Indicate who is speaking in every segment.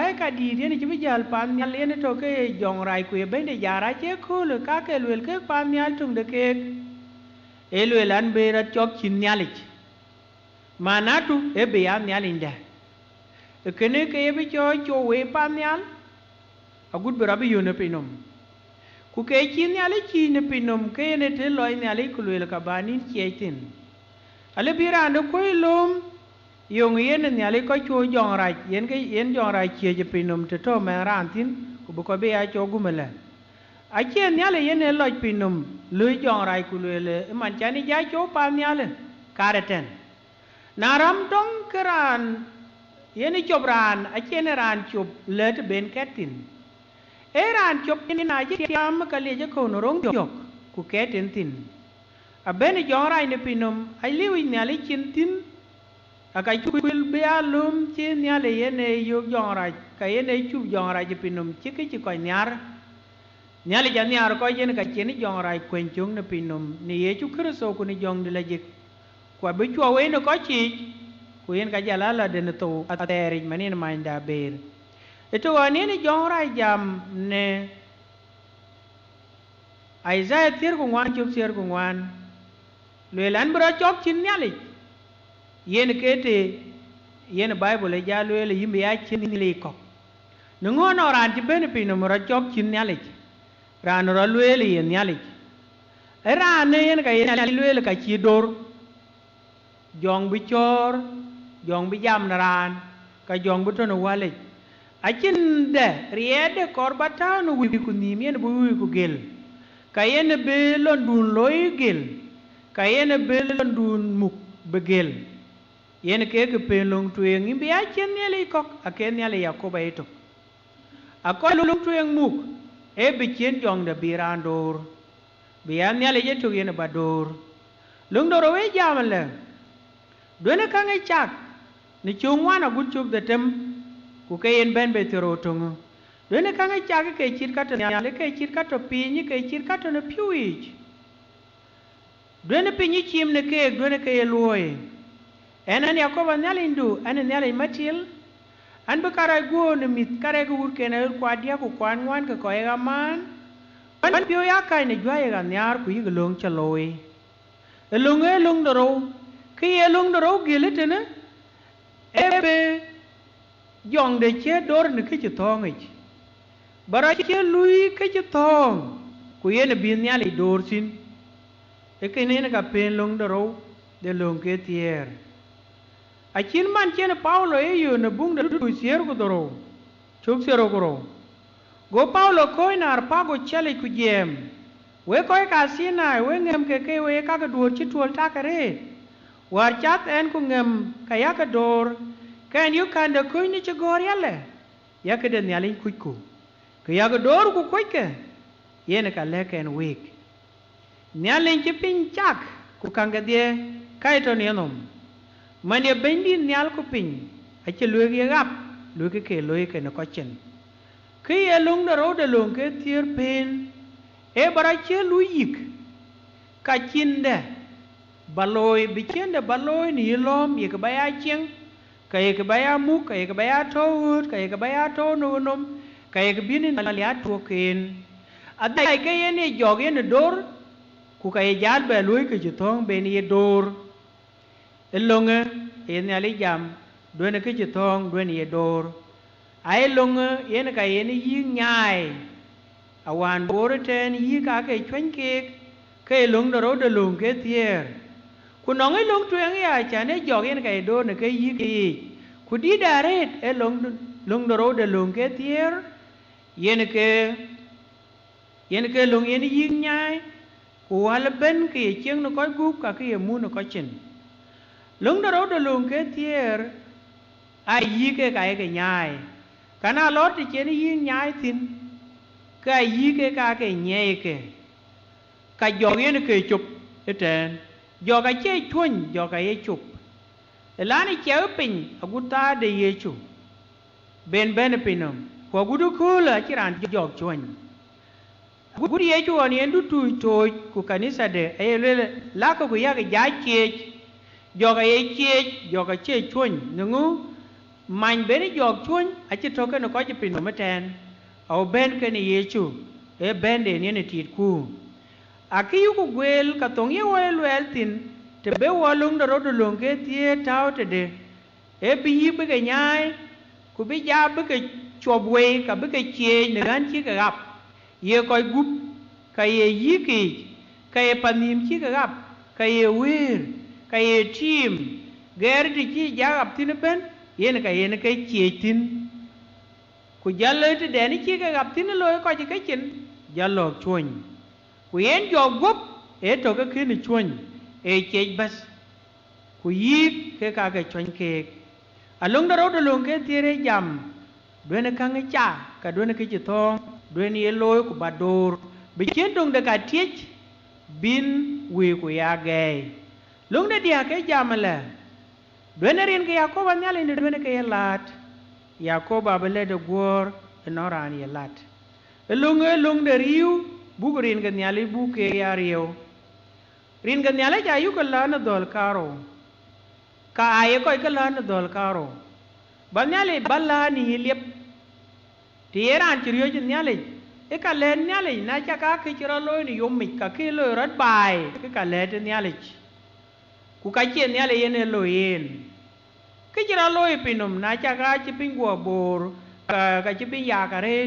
Speaker 1: bai ka di ni jibi jal pan nyal ene to ke jong rai ku be de jara che khul ka ke lwel ke pan nyal tung de ke e lwel an be ra chok chin nyalich manatu e be ya nyalinda e kene ke be cho we pan nyal agut be rabi yone pinom ku ke chin nyalich ne pinom ke ne te loy nyalich ku lwel ka banin cheitin ale birando ko lom yung yen nyali ko chu jong raj yen ke yen jong raj che je pinom te to me ran tin ku bu ko be ya cho gumela a che nyali yen e loj pinom lu jong raj ku le man chani ja cho pa nyali kareten naram dong kran yen chop ran a che ne ran chop le te ben ketin e ran chop ni na je yam ka le je ko no rong jok ku ketin tin a ben jong raj ne pinom ai liwi nyali chin tin akai chukul be alum chi nyale yene yo jong raj ka yene chu jong raj pinum chi ki ko nyar nyale jan nyar ko yene ka cheni jong raj kwen chung ne pinum ni ye chu kristo ku ni jong de la jik kwa be chu we no ko chi ku yen ka jala la de to ateri manin mainda ber eto ani ni jong raj jam ne Isaiah tier ku ngwan chu tier ku ngwan le lan bra chok chin nyale yen kete yen bible ja lwele yimbe ya chin le ko no no ran ti ben pi no ra chok chin nyale ran ro lwele yen nyale ran ne yen ka yen lwele ka chi dor jong bi chor jong bi jam ran ka jong bu to no wale a chin de riede korbata no wi ku ni men bu wi ku gel ka yen be lon dun loy gel ka yen be lon dun muk be gel yen ke pelong tueng imbe ya chen ne le kok a ken ne le yakoba eto a ko lung tueng muk e be chen jong de birandor be ya ne le jeto yen bador lung do we jamale do ne ka ngai chak ni chungwana gut chuk de tem ku ke yen ben be tero tongo do ne ka ngai chak ke chir ka to ne ke chir ka to pi ni ke chir ka to ne piuich do ne pi ni chim ne ke do ne ke loye enan yakoba nyalindu an nyalin matil an be kara go ne mit kare go ur ken er kwa dia ku kwan wan ke ko ga man an pio ya kai ne jwa ga nyar ku yi long chaloi elung do ro ki elung do ro gilete ne ebe jong de che dor ne ke che tong ich bara che lui ke che tong ku ye ne bin nyali dor sin e ke ne ga pen lung do ro de long ke tier a chin man chen Paulo e yo ne bung de tu sier ko doro chuk siero ko go Paulo ko nar pago chele ku jem we ko ka sina we ngem ke we ka dur chi tuol ta kare war chat en ku ngem ka ya ka dor kan yu kan de ku ni chi gor yale ya ke de nyalin ku ke ya ga dor ku ke yen ka le ken week nyalin chi pin chak ku kan ga de kai to ne nom mane bendi nyal ko pin a che lwe ge gap lwe ke loy ke no ko chen ke ye lung de ro de lung ke tier pen e bara che lu yik ka chinde baloy bi chinde baloy ni lom ye ke baya chen ka ye ke baya mu ka ye ke baya to ka ye ke baya to no nom ka ye ke binin na ya to ken adai ke ye ni joge ne dor ku ka ye jal be loy ke jitong be ni dor elonge yen ali jam do ne ke tong do ne dor ai longe yen ka yen yi nyai awan borten yi ka ke chwen ke long do de long ke tier ku no ngai long tuen ya cha ne jog yen ka do ne ke yi ki ku di daret e long do de long ke tier yen ke long yen yi nyai ku wal ben ke cheng no ko gup ka ke mu no ko chen lung do de lung ke tier ai yi ke ka ke nyai kana lot ti chen yi nyai tin ka yi ke ka ke nyai ke ka jog yen ke chup eten jog a che chun jog a ye chup elani che pin aguta de ye chu ben pinum ko gudu kula kiran jog chun gudu ye chu an yendu tu to ku kanisa de ayele la ko ya ke ja che joga ye che joga che chun nungu man beni jog chuny achi toke no ko pino meten au ben ke ni Yesu e bende ni ne tit ku akiyu ku gwel ka tong ye wel tin te be wolung do ro lung ke tie tao te de e bi be ke nyai ku bi ja be ke chobwe ka be ke chie ne gan chi ka gap ye ko gup ka ye yiki ka ye panim chi ka gap ka ye wir ka ye tim ger di chi ja gap tin ben yen ka yen ka chie tin ku jallo te de ni chi ka gap tin lo ko chi ka chin jallo chuny ku yen jo gup e to ka kin chuny e chej bas ku yik ke ka ke chuny ke alung da ro lung ke tiere jam dwene ka ngi cha ka dwene ke chi thong dwene ye loy ku badur bi chen dong da ka tiech bin we ku ya ge lung da dia ke jam la dwene rin ke yakoba nyale ni dwene ke lat yakoba bele de gor enoran ye lat lung de riu bu rin ke nyale bu ke ya riu rin ke nyale ja yu ko la na dol karo ka aye ko ke la na dol karo ba nyale balla ni lep ti eran ti riyo nyale e ka le nyale na cha ka ke chiro lo ni yom mi ka ke lo rat bai ke ka le te nyale ku ka che nyale yene lo yen ke chiro lo e pinum na cha ka chi pingwo bor ka chi pin ya ka re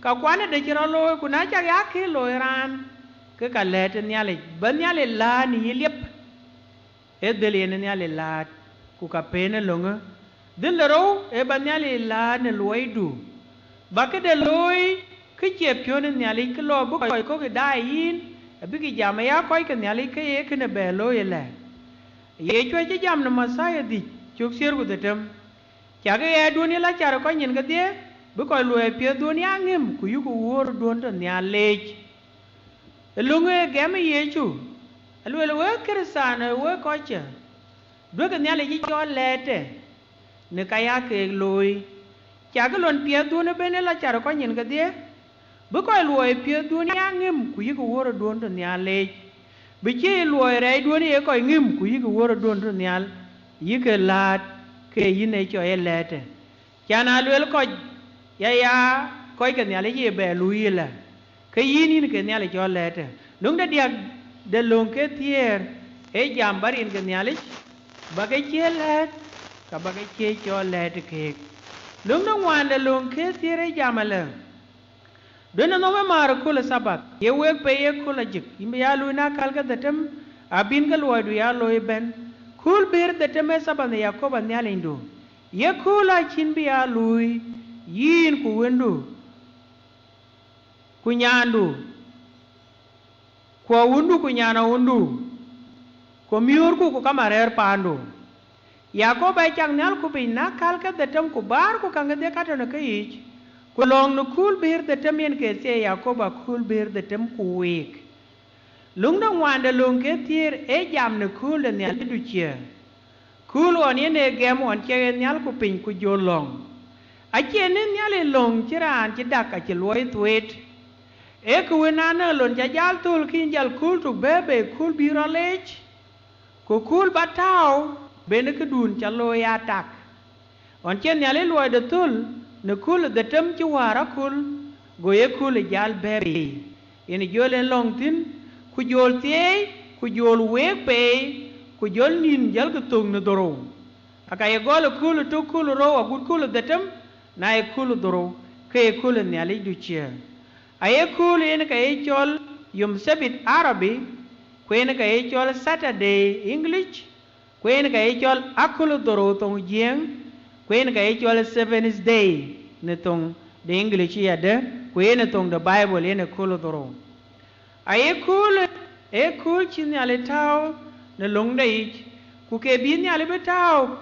Speaker 1: ka kwane de chiro lo ku na cha ya ke lo ran ke ka le te nyale ba nyale la ni lep e de le ne nyale la ku ka pene longa din da ro e ba nyale la ne loy du ba ke de loy ke che pyo ne nyale ke lo bu ko ke da yin bi ke jam ya ko ke nyale ke ye ke ne be lo ye le ye chwe che jam na masaya di chuk sir gu de tem cha ke ye du ni la cha ko nyin ke de bu ko lo e pyo du ni angem ku yu ku wor don to nyale lunge ge me ye chu alwe we krisana we ko che do ke nyale ji cho lete ne kaya ke loy cha ke lon pie du ne bene la cha ko nyin ke de bu ko lo e pie du ni angem ku yi ku wor don to nyale bi che lo re du ni e ko ngim ku yi ku wor don to nyal yi ke lat ke yi ne cho e lete cha na lwe ko ya ko ke nyale ji be lu yi la ke yi ni ke nyale cho lete lung da dia de lung ke tier e jam barin ke nyale ba ke che let ka ba ke che cho lete ke lung da wan de lung ke tier e jam la dona no me mar ko la sabat ye we pe ye ko la jik imbe ya lu na kal ga datam abin ga lo du ya lo ben kul bir datam e saban ya ko ban nyale ndo ye ko la chin bi ya lu yin ku wendu ku nyandu ko wundu ku nyana wundu ko miur ku kamarer pandu yakoba chang nyal ku bin na kal ka datam ku bar ku kanga de kato na kai ku long no kul bir datam yen ke se yakoba kul bir datam ku week lung da wanda lung ke tier e jam ne kul de nyal du che kul on yen e gem on che nyal ku pin ku jolong a che ne nyal long chiran chi dak a che loy twet e ku na na lon ja jal tul kin jal kul tu bebe kul biro lech ku kul batao bene ke dun cha lo ya tak on chen nyale lo de tul ne kul de tem chi wara kul go ye kul jal bebe yen jole long tin ku jol tie ku jol we pe ku jol nin jal ku tung ne doro aka ye gol kul tu kul ro a gut kul de tem na ye kul doro ke kul nyale du che aye kul yen ka ye chol yum sabit arabi kwen ka ye chol saturday english kwen ka ye chol akul doro tong jeng kwen ka ye chol seventh day ne tong de english ya de kwen tong de bible yen kul doro aye kul chin ale taw ne long dai ku ke bin ale betaw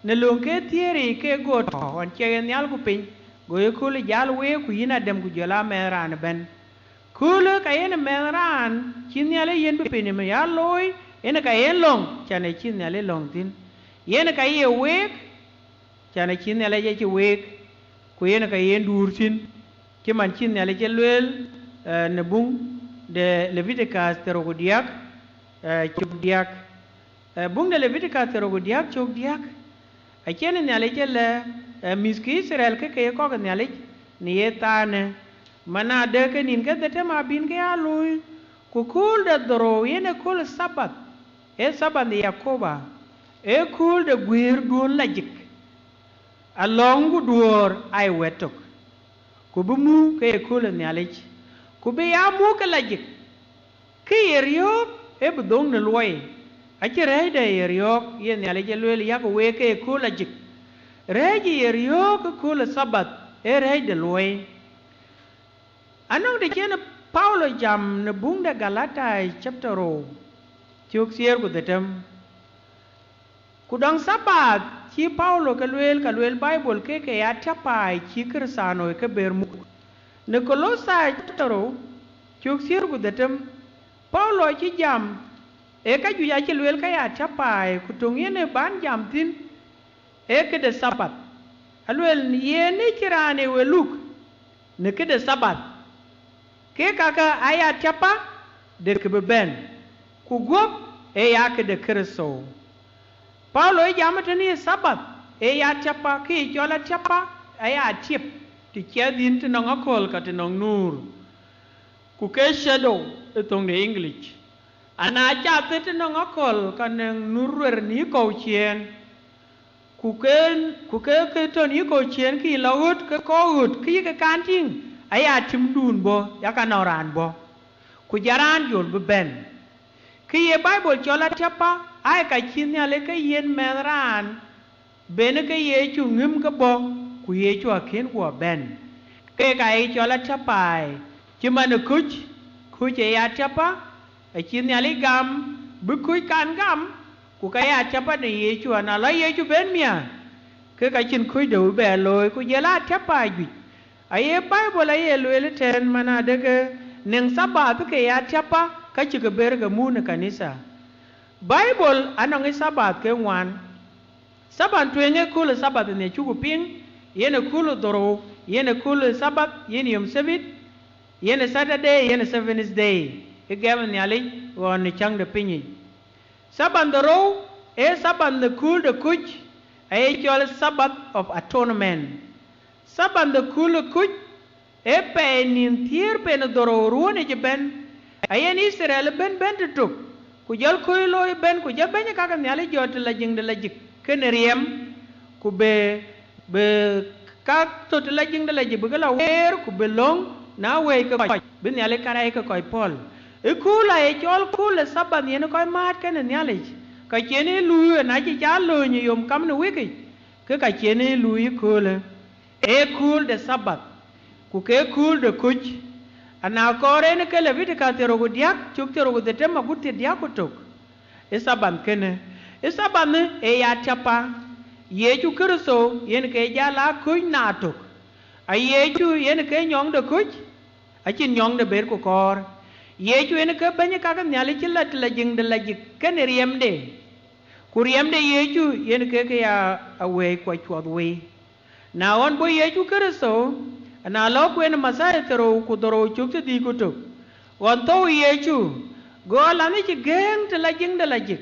Speaker 1: ne long ke tieri ke go to on che nyal ku pin go ye kul jal we ku yina dem ku jala meran ben kul ka yen meran chin ale yen be pin me ya loy yen ka yen long chane chin ale long tin yen ka ye we chane chin ale ye chi we ku yen ka yen dur tin ki man chin ale che lwel ne bung de leviticus terogo diak chuk diak bung de leviticus terogo diak chuk diak a chen ne ale chele miski Israel ke ko ne ale ni etane mana de ke nin ke de ma bin ke alui ku kul de doro yene kul sabat e sabat ni Yakoba e kul de guir duon lajik along duor ai wetok ku bumu ke kul ne ale ku be ya mu ke lajik ke yeriok e budong ne loy a che re de yeriok ye ne ale lwel ya ko we ke kul lajik re ji yeriok kul sabat e re de loy anong de chen Paulo jam ne bung de Galatai chapter ro chuk sier ku detem ku dong sabat chi Paulo ka lwel Bible ke ya tapai chi Kristiano ke bermu ne Kolosai chapter ro chuk sier ku detem Paulo chi jam e ka ju ya chi lwel ka ya tapai ku tong yene ban jam tin e ke de sabat alwel yene kirane weluk ne ke de sabat ke kaka aya tiapa de ke beben ku gop e ya ke de Kristo Paulo e jamata ni sabat e ya tiapa ke jola tiapa aya tip ti kedin ti nong akol ka ti nong nur ku ke shadow e tong de English ana cha ti nong akol ka nong nurwer ni ko chien ku ke to ni ko chien ki laut ke ko ut ki ke kanting aya tim dun bo ya kanoran bo ku jaran jol ben ki ye Bible chola tiapa ai ka chin ya le ke yen meran ben ke ye chu ngim ke bo ku ye chu aken ko ben ke ka ai chola tiapa chi man ku che ya tiapa ai chin ya le gam bu ku kan gam ku ka ya tiapa ne ye chu na la ye chu ben mia ke ka chin ku do be loy ku ye la tiapa ju aye Bible aye lwele ten mana dege neng sabat ke ya tiapa ka chi ke ber ga mu ne kanisa Bible anong sabat ke wan sabat twenge kul sabat ne chugu ping yene kul doro yene kul sabat yene yom sabit yene Saturday yene seventh day e gaven nyali won ni chang de pinyi sabat doro e sabat ne kul de kuch aye chol sabat of atonement saban de kul kuch e pe nin tier pe no doro ruone je ben ayen Israel ben tuk ku jal koy loy ben ku jal ben ka ka nyale jot la jing de la jik ken riem ku be ka to la jing de la jik bu la wer ku be long na we ka koy ben nyale karay ka koy pol e kula e jol kula saban yen koy mat ken nyale ka chene lu na ji jalo ni yom kam no wiki ke ka chene lu yi kula e kul de sabat ku ke kul de kuch ana kore ne ke levite ka tero go diak chuk tero go de tema gutte diak tok e saban kene e saban e ya chapa ye chu Kristo yen ke jala kuch na tok a ye chu yen ke nyong de kuch a chin nyong de ber ko kor ye chu yen ke banye ka ka nyali chilat la jing de la jik ken riem de ku riem de ye chu yen ke ya awe ko chwad we na on bo Yesu Kristo na lo kwen masai tero ku doro chuk ti ku tok on to Yesu go la ni chi geng te la jing de la jik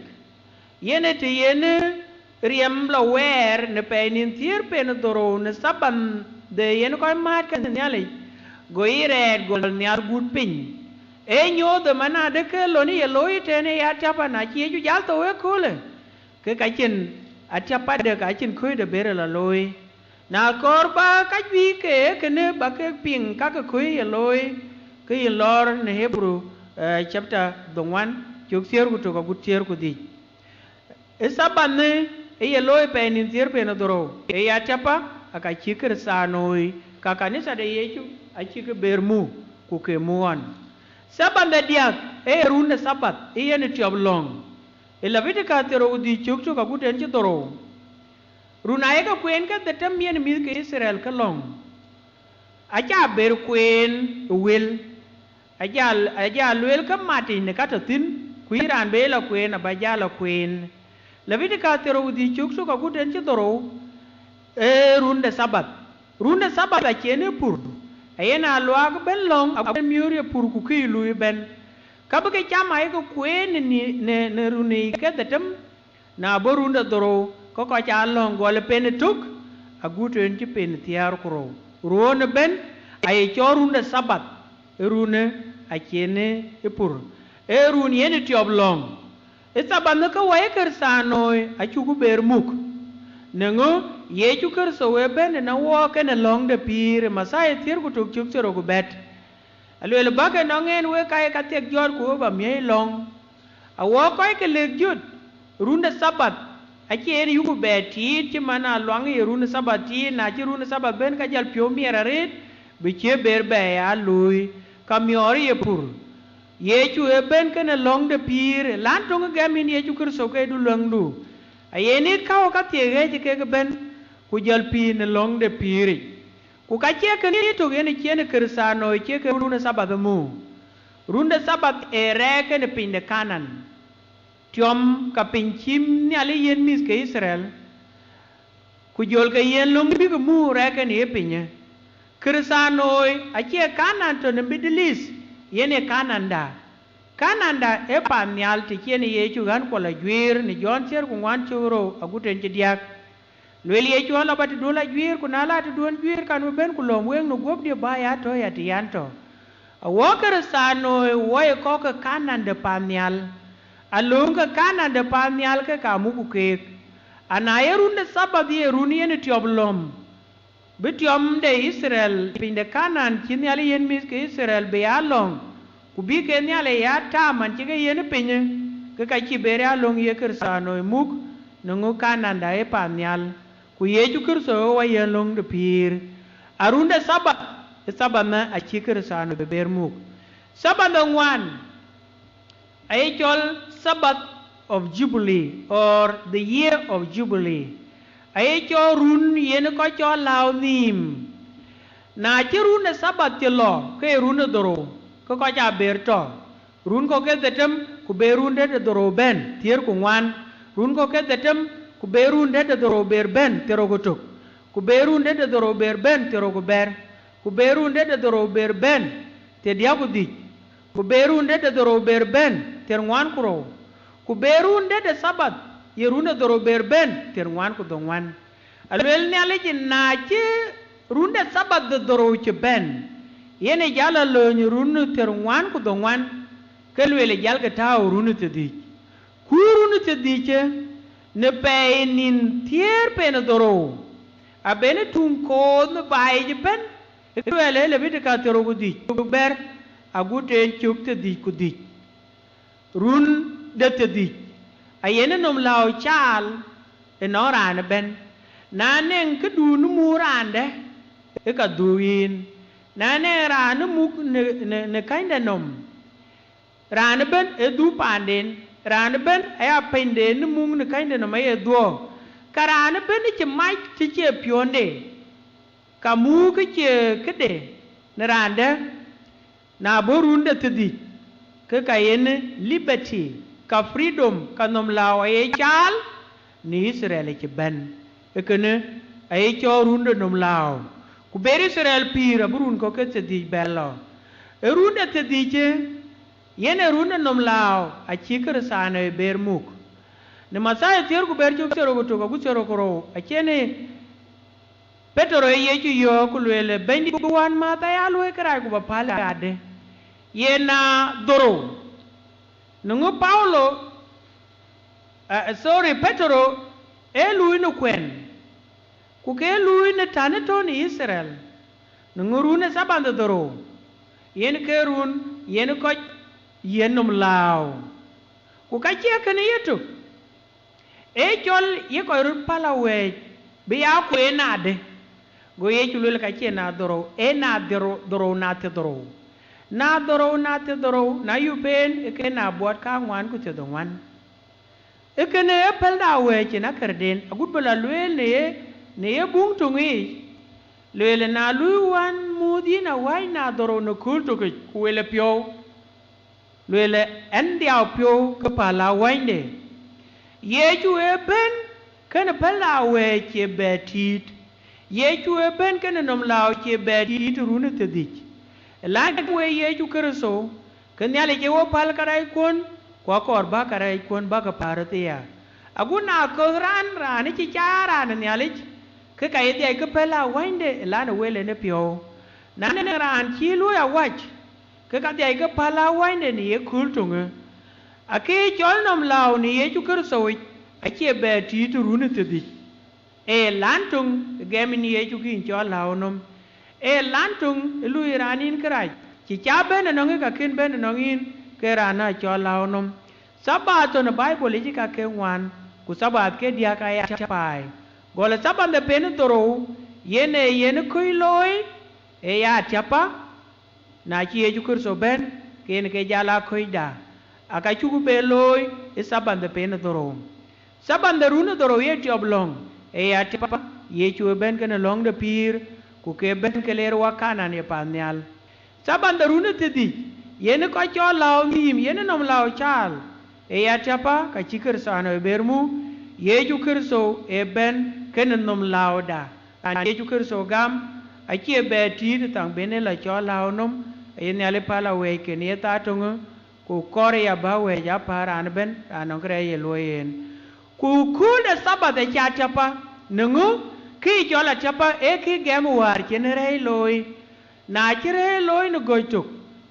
Speaker 1: yene te yene riem la wer ne pe nin tier pe no doro ne saban de yene ko mat kan nyale go ire go nyar gut pin e nyo de mana de ke lo ni lo ite ne ya tapa na chi ju jal to we kule ke ka chin a tapa de ka chin khu de bere la loy na korba ka wi ke ne ba ke ping ka ke khu ye loy ke ye lor ne Hebrew chapter the 1 chuk sier ku to ka gut sier ku di e saban ne e ye loy pe nin sier pe no doro e ya tapa aka chi Kristianoi ka kanisa de Yesu a chi ke bermu ku ke muan saban de diak e runde sabat e ye ne tiob long e la vite ka tero di chuk to ka gut en chi doro runai ka kwen ka de tam yen mi ke Israel ka long aja ber kwen wil aja luel ka mati ne ka to tin ku iran be la kwen ba ja la kwen la vite ka tero di chuk so ka gut en chi doro e runde sabat a chene purdu ayena lwa ko ben long a ben miuri pur ku ki lu ben ka ba ke chama e ko kwen ni ne runi ke de tam na borunda doro có coi cha long gọi là pen tuk agut en chi pen tiar kro ruone ben ay chorunde sabat rune a chene epur run yene tiob long sabat no ka waye ker sanoi a chugu ber muk nengo ye chu ker so we ben na wo ken long de pir masai tier ku tuk chuk chero ku bet alwele bake nongen we kai ka tek jor ku ba mi long a wo kai ke le jut runde sabat a chene yugu beti ti mana long ye runde sabat ti na ti runde sabat ben ka jal pio mi raret bi che ber be ya lui kamiori ye pur ye chu e ben ken long de pir lan tong ga min ye chu ker so ke du long du a ye ni ka o ka te ge ke ben ku jal pi ne long de pir ku ka che ke ni to ge ni che ne ker sa no che ke runde sabat mu runde sabat e re ke ne pin de kanan tiom ka pin chim ni ale yen mis ke Israel ku jol ke yen long bi ku mu re ke ni pinye krisanoi achie kanan to ne Middle yene kananda e panyal ti chene ye chu gan ko la juir ni jon cher ku wan churo aguten ti diak lweli ye chu la bat do la juir ku na la ti don juir kan ben ku lom wen no gob de ba ya to ya ti yanto a wo krisanoi wo ye ko ka kanande panyal alunga kanande panyal ke ka mu ku ke anayerunde sababi eruni yene tioblom bitiom de Israel pinde kanan chini ali yen mis ke Israel be along kubi ke ni ale ya ta man chige yen pinye ke ka chi bere along ye kersano muk nungu kanan da e panyal ku ye ju kerso wa yen long de pir arunde sabat na a chi kersano be ber muk sabat ngwan ay chol Sabbath of Jubilee or the year of Jubilee ay cho run yen ko cho law nim na chi run sabat ti lo ke run doro ko ja ber to run ko ke detem ku be run de doro ben tier ku ngwan run ko ke detem ku be run de doro ber ben tero go tok ku be run de doro ber ben tero go ber ku be run de doro ber ben te dia ku di ku be run de doro ber ben ter ngwan ku ro ku be run de sabat yeruna doro ber ben ter ngwan ku dongwan alwel ne aliji na ci runde sabat de doro ci ben yene jala lo ni runu ter ngwan ku dongwan kelwele jalga taw runu te di ku runu te di ce ne pe nin tier pe na doro a bene tun ko ne bay ji ben kelwele le bit ka tero ku di ku ber agute chuk te di ku di run de te di ayene nom law chal e norane ben na nen ke du nu murande e ka duin na ne ranu muk ne kainde nom rane ben e du panden rane ben aya pende ne mung ne kainde nom e do karane ben ci mai ci pionde ka mu ke kede ne rande na borunde tedi ke kayene liberty ka freedom ka nom law ay chal ni Israel ci ben ekene ay cho runde nom law ku ber Israel pira burun ko ke tedi bello e runde tedi ce yene runde nom law a ci kër sane ber muk ne masaya tier ku ber ci sero ko to ku sero ko ro a cene Petro ye ci yo ku lele bendi bu wan ma ta ya lo kra ku ba pala ade yena doro nungu Paulo Petro lui no kwen ku ke lui ne tane to ni Israel nungu rune sabande doro yen ke run yen ko yenum law ku ka che kene yetu e chol ye ko run pala we bi ya ku enade go ye chulul ka che na doro e na doro na te doro na doro na yupen e ke na bot ka ngwan ku te dongwan e ke ne pel da we che na kerden agut bala lwel ne ye bung tungi lwel na luwan mudi na wai na doro no kul to ku wele pyo lwel en dia pyo ke pala wande ye ju e ben ken pel da we che betit ye ju e ben ken nom law che betit runu te dik la we ye ju kerso ken yale ke wo pal karai kon kwa kor ba karai kon ba ka parate ya agu na ko ran ni chi cha ran ne ali ke ka ye ke pela winde la na wele ne pio na ne ran chi lu ya wach ke ka ye ke pala winde ni ye kul tunga ake chol nom lao ni ye chu ker so a che be ti tu ru ne te di e lantung gem ni ye chu kin chol lao nom e lantung lu iranin krai chi cha ben no ngi ka kin ben no ngin ke rana chol lao nom sabato na bible ji ka ke wan ku sabat ke dia ka ya pai gole saban de pen toro yene kui loy e ya chapa na chi e chu ker so ben ken ke jala koi da aka chu be loy e saban de pen toro saban de runa toro ye job long e ya chapa ye chu ben ken long de pir ku ke ben ke ler wa kana ne panyal saban de runa tedi yene ko cho law mim yene nom law chal e ya chapa ka chi ker sa no bermu ye chu ker so e ben ken nom law da an ye chu ker so gam a chi be ti tang ben la cho law nom e ne ale pala we ke ne ta tongo ku kore ya ba we ya para an ben an kre ye loyen ku de sabat e cha chapa nungu ki cho la chapa e ki gem war ken re loy na chire loy no goituk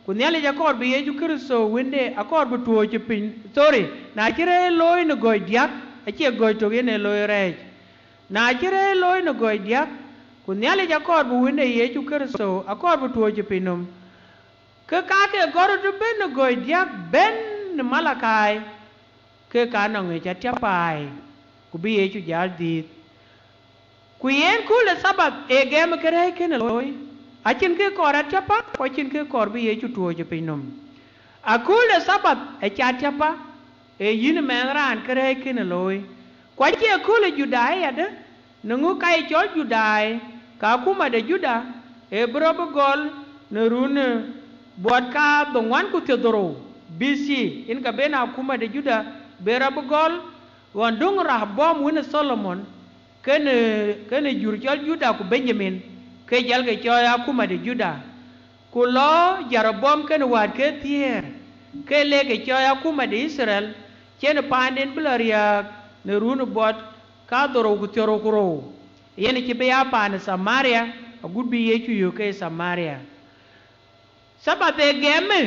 Speaker 1: ku ne le ja kor bi ye chu ker so winde a kor bu tuo chi pin sorry na chire loy no goy diak a che goituk ne loy re na chire loy no goy diak ku ne le ja kor bu winde ye chu ker so a kor bu tuo chi pinum ke ka ke gor du ben no goy diak ben malakai ke ka no nge cha chapai ku bi ye chu jal dit ku yen ku le sabat e gem kere ken loy a chin ke kor a chapa ko chin ke kor bi ye chu tuo je pinum a ku le sabat e cha chapa e yin men ran kere ken loy kwa che ku le judai ya de nungu kai cho judai ka kuma de juda e bro gol ne run buat ka dongwan ku teodoro bc in ka bena kuma de juda bera gol wan dung rahbom win solomon kene jur chol juda ku benjamin ke jal ke cho ya kuma de juda ku lo jarabom kene wat ke tier ke le ke cho ya kuma de israel chen panden blaria ne runu bot ka doro ku tero kuro yene ke be ya pan samaria agudbi ye chu yo ke samaria sabate gemme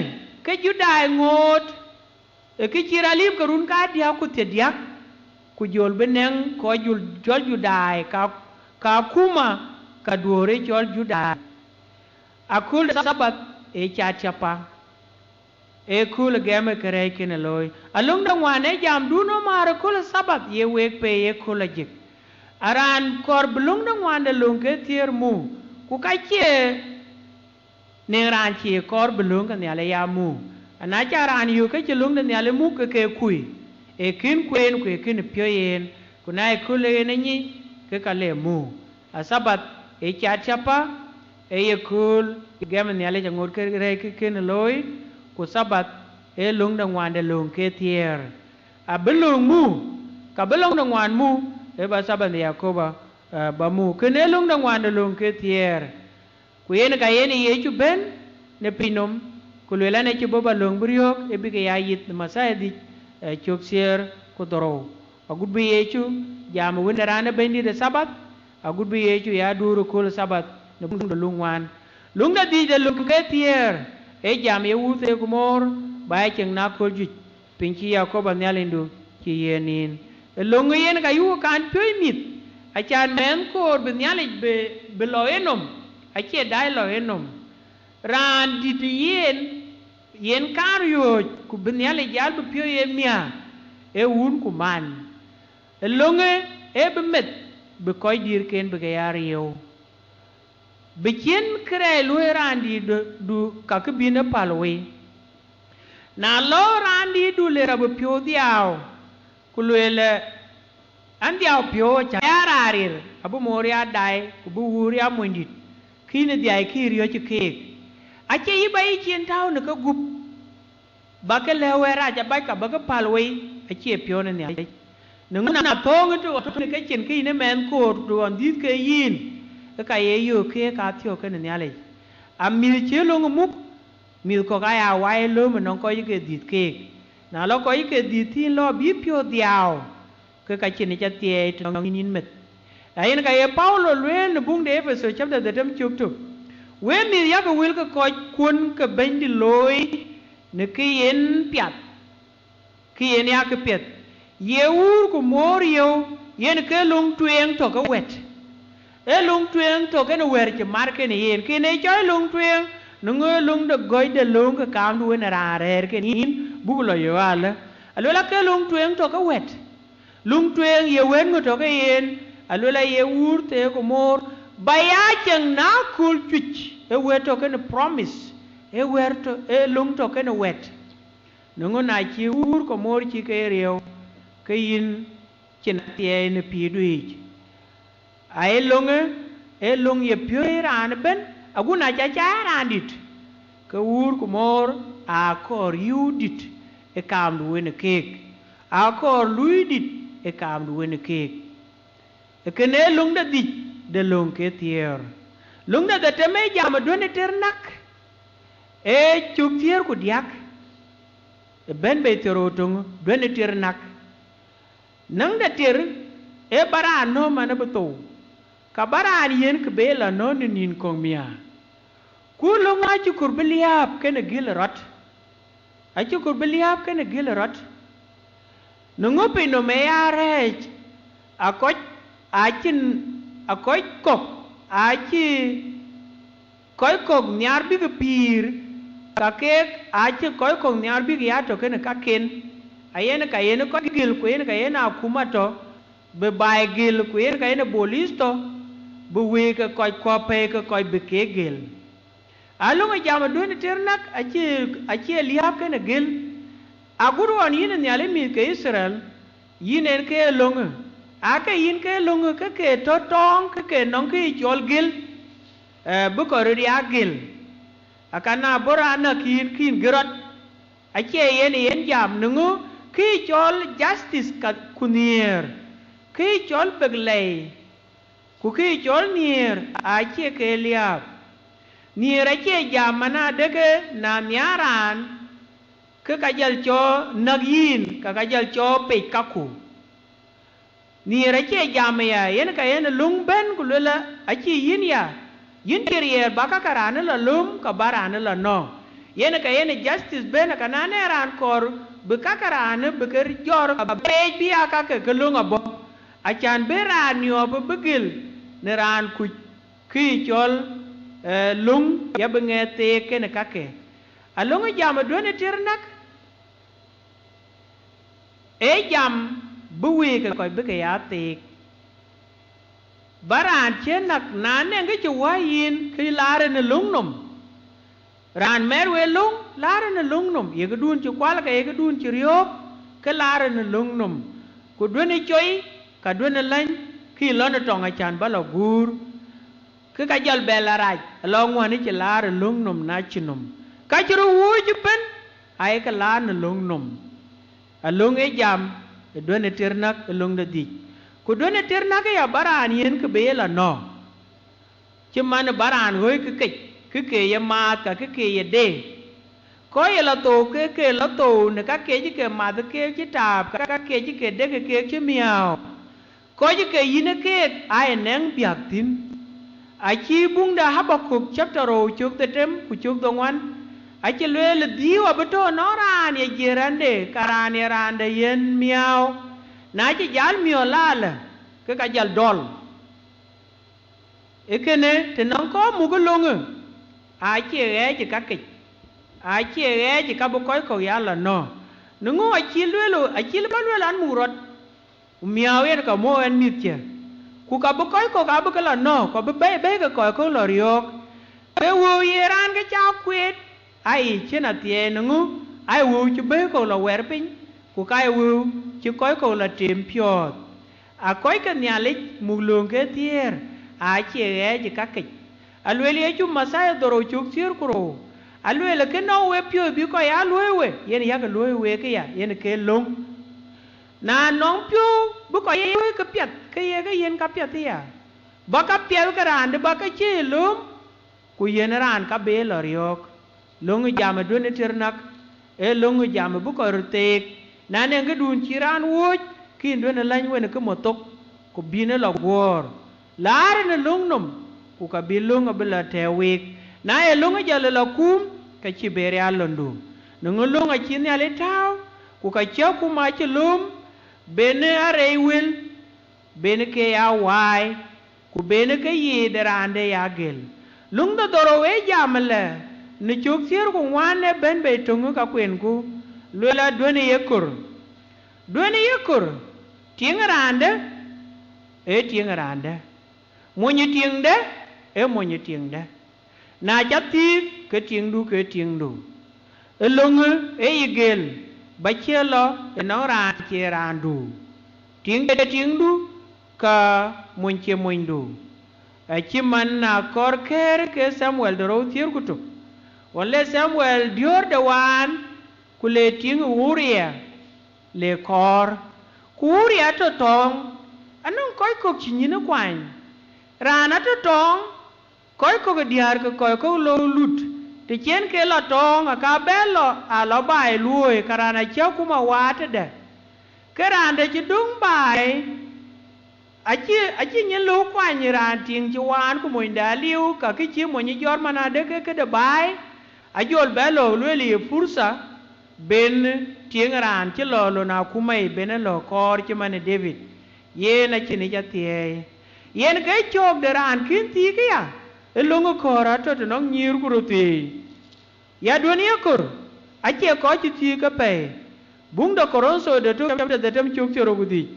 Speaker 1: ke juda ngot e ke chiralim karun ka dia ku te dia ku jol beneng ko jul jol juda ka kuma ka duore jol juda akul sabat e cha chapa e kul gemme kere ken loy alung da wane jam duno mar kul sabat ye wek pe ye kul jik aran kor blung da wane lung ke tier mu ku ka che ne ran chi kor blung ka ne ale ya mu ana cha ran yu ke lung da ne ale mu ke kui e kin kwen ku kin pyo yen ku na ku le ne ni ke ka le mu a sabat e cha chapa e ye kul gem ne ale jangor ke re ke kin loy ku sabat e lung da wan de lung ke tier a blung mu ka blung da wan mu e ba sabat ya ko ba mu ke ne lung da wan de lung ke tier ku yen ka yen ye chu ben ne pinom ku le la ne chu boba long briok e bi ke ya yit masai di chok sier ku doro agud bi ye chu jam winde rana bendi de sabat agud bi ye chu ya duru kul sabat ne bung lung wan lung da di de lung ke tier e jam ye wute ku mor ba cheng na ko ju pinchi ya ko ba nyalindu ki yenin e lung yen ka yu kan pye mit a chan men ko be nyalij be lo enom a che dai lo enom ran dit yen kar yo ku benyale jal be pyo ye mia e wun ku man e longe e be met be koy dir ken be yar yo be chen kre lu ran di du ka ke bine palwe na lo ran di du le rab pyo diaw ku le an diaw pyo cha yararir abu moria dai ku bu wuria mondit kine diay ki riyo ci kek ace yi bay cien taw ne ka gup ba ke lewe raja bay ka ba ke palwe ace pyo ne ne na tong to ne ke cien ki ne men ko do an dit ke yin ka ye yo ke ka tyo ke ne ale amil che lo ngumuk mil ko ga ya wai lo mo non ko yi ke dit kek na lo ko yi ke dit tin lo bi pyo diaw ke ka chin cha tie to ngin met ayen ka ye Paulo lwe ne bung de Ephesus chapter the tem chuk tu we mi ya ka wil ka ko kun ka ben di loy ne ke yen piat ke yen ya ka piat ye ur ku mor yo yen ke lung tuen to ka wet e lung tuen to ke ne wer che mar ke ne yen ke ne choi lung tuen no ngo lung de goy de lung ka kam du ne ra re ke nin bu lo yo ala alola ke lung tuen to ka wet lung tuen ye wen ngo to ka yen alola ye ur te ko mor baya chang na kul twich e weto ke ne promise e werto e lung to ke ne wet no ngo na chi ur ko mor chi ke reo ke yin chin tie ne pi duich ai lung ye pure ran ben aguna cha cha ran dit ke ur ko mor a kor yudit e kam du ne kek a kor lui dit e kam du ne kek e ke ne lung da dit de lung ke tier lung da te me jam do ne ter nak e chuk tier ku diak e ben be terotung do ne ter nak nang da ter e bara no mana beto ka bara yen ke bela no nin kong mia ku lunga chu kur beliap ke ne gil rot a chu kur beliap ke ne gil rot no ngope no me are a ko a chin a koi kok a chi koi kok nyar bi ke pir ka ke a chi koi kok nyar bi ya to ke ne ka ken ayene ka yene ko gil ko yene ka yene akuma to be bai gil ko yene ka yene bolis to be we ka ko pe ka ko be ke gil alo ma jama do ne ternak achi liap ke ne gil aguru an yene nyale mi ke Israel yine ke long aka yin ke long ke to tong ke non ke chol gil bu ko ri ya gil akana bora na kin gerot achi yene yen jam nungu ki chol justice ka kunir ki chol beglay ku ki chol nier a che ke liap nier a che jamana dege na nyaran ke ka jal cho nagyin ka jal cho pe kaku nier a che jamaya yen ka yen lung ben ku lela a che yin ya yin terier baka karana la lum ka barana la no yen ka yen justice ben ka na ne ran kor bekakarane beker jor pej bi aka ke lunga bo achan beran yo begil ne ran ku ki chol lung ya bengete ke ne kake alunga jam do ne tirnak e jam buwi ke ko be ke ya te baran chenak nane nge chwayin ki lare ne lungnum ran merwe lung lare ne lungnum ye gedun ci kwal ka ye gedun ci riop ke lare ne lungnum ku done coy ka done lañ ki lona tonga chan bala gur ke ka jal bela raj lo ngwani ci lare lungnum na cinum ka ci ru wuji pen ay ka la ne lungnum a lung e jam e done ternak e lung de dik ku done ternak ya baran yen ke bela no ci man baran hoy ke ke ye mat ka ke ye de ko ye la to ke la to ne ka ke ji ke mat ke ji tap ka ke ji ke de ke ji miao ko ji ke yin ke ai neng biak tin a chi bung da Habakuk chapter ro chuk te tem ku chuk dongwan a chi le diwa beto no ran ye jirande karan ye rande yen miao na chi jal mio lala ke ka jal dol ekene te non ko mu go longu a chi ji ka ke a chi ji ka bo ko ya la no nungu a chi le ba le an murot miao yen ka mo en mitche ku ka bo ko ka bo ka la no ko be ka ko lo riok be wo ye ran ke cha kwet ai chena tie nungu ai wo chi be ko lo wer pin ku kai wo chi ko la tim pyot a ko ka nyale mulung ke tier a chi ji ka ke alwele ju masaya doro chuk sir kuro alwele ke no we pyo bi ko ya lwewe yen ya ga lwewe ke ya yen ke long na nong pyo bu ko ye ke pyat ke ye ga yen ka pyat ya ba ka pyal ka ran de ba ka che lum ku yen ran ka be lo riok long jam do ne ternak e long jam bu ko rtek na ne ga dun chi ran wo kin dwene lany wene ke motok ku bine lo gwor laare ne lung num ku ka bi lung abila te wik na e lung jale la kum ka chi bere alondu nungu lung a chi nyale taw ku ka cha ku ma chi lum bene are wil bene ke ya wai ku bene ke yi derande ya gel lung da doro we jamle ni chuk sir ku wane ben be tungu ka kwen ku lela dwene yekur tiengarande e tiengarande monyi tiengde e monyi tiengde na chati ke tiengdu ke tiengdu elong e igel bachelo e nora cherandu tiengdu ka monche moindu a chiman na korker ke Samuel doro tirgutu wale Samuel dior de wan kule tieng Uria le kor Uria to tong anong koy kok chinyina kwany rana to tong koy kok diar ko koy ko lo lut te chen ke lo tong ka bello a lo bai luoi karana cha kuma wate de karande chi dung bai achi nyen lo kwany ran ting chi wan ku moinda liu ka ki chi mo ni jor mana de ke de bai ajol bello lueli fursa ben tieng ran chi lo na kumai ben lo kor chi mane David yen a chini ja tie yen ke chok de ran kin ti ke ya elongo kora to no nyir guru ti ya dunia kur a che ko chi ti ke pe bung do koronso de to de tem chok choro gudi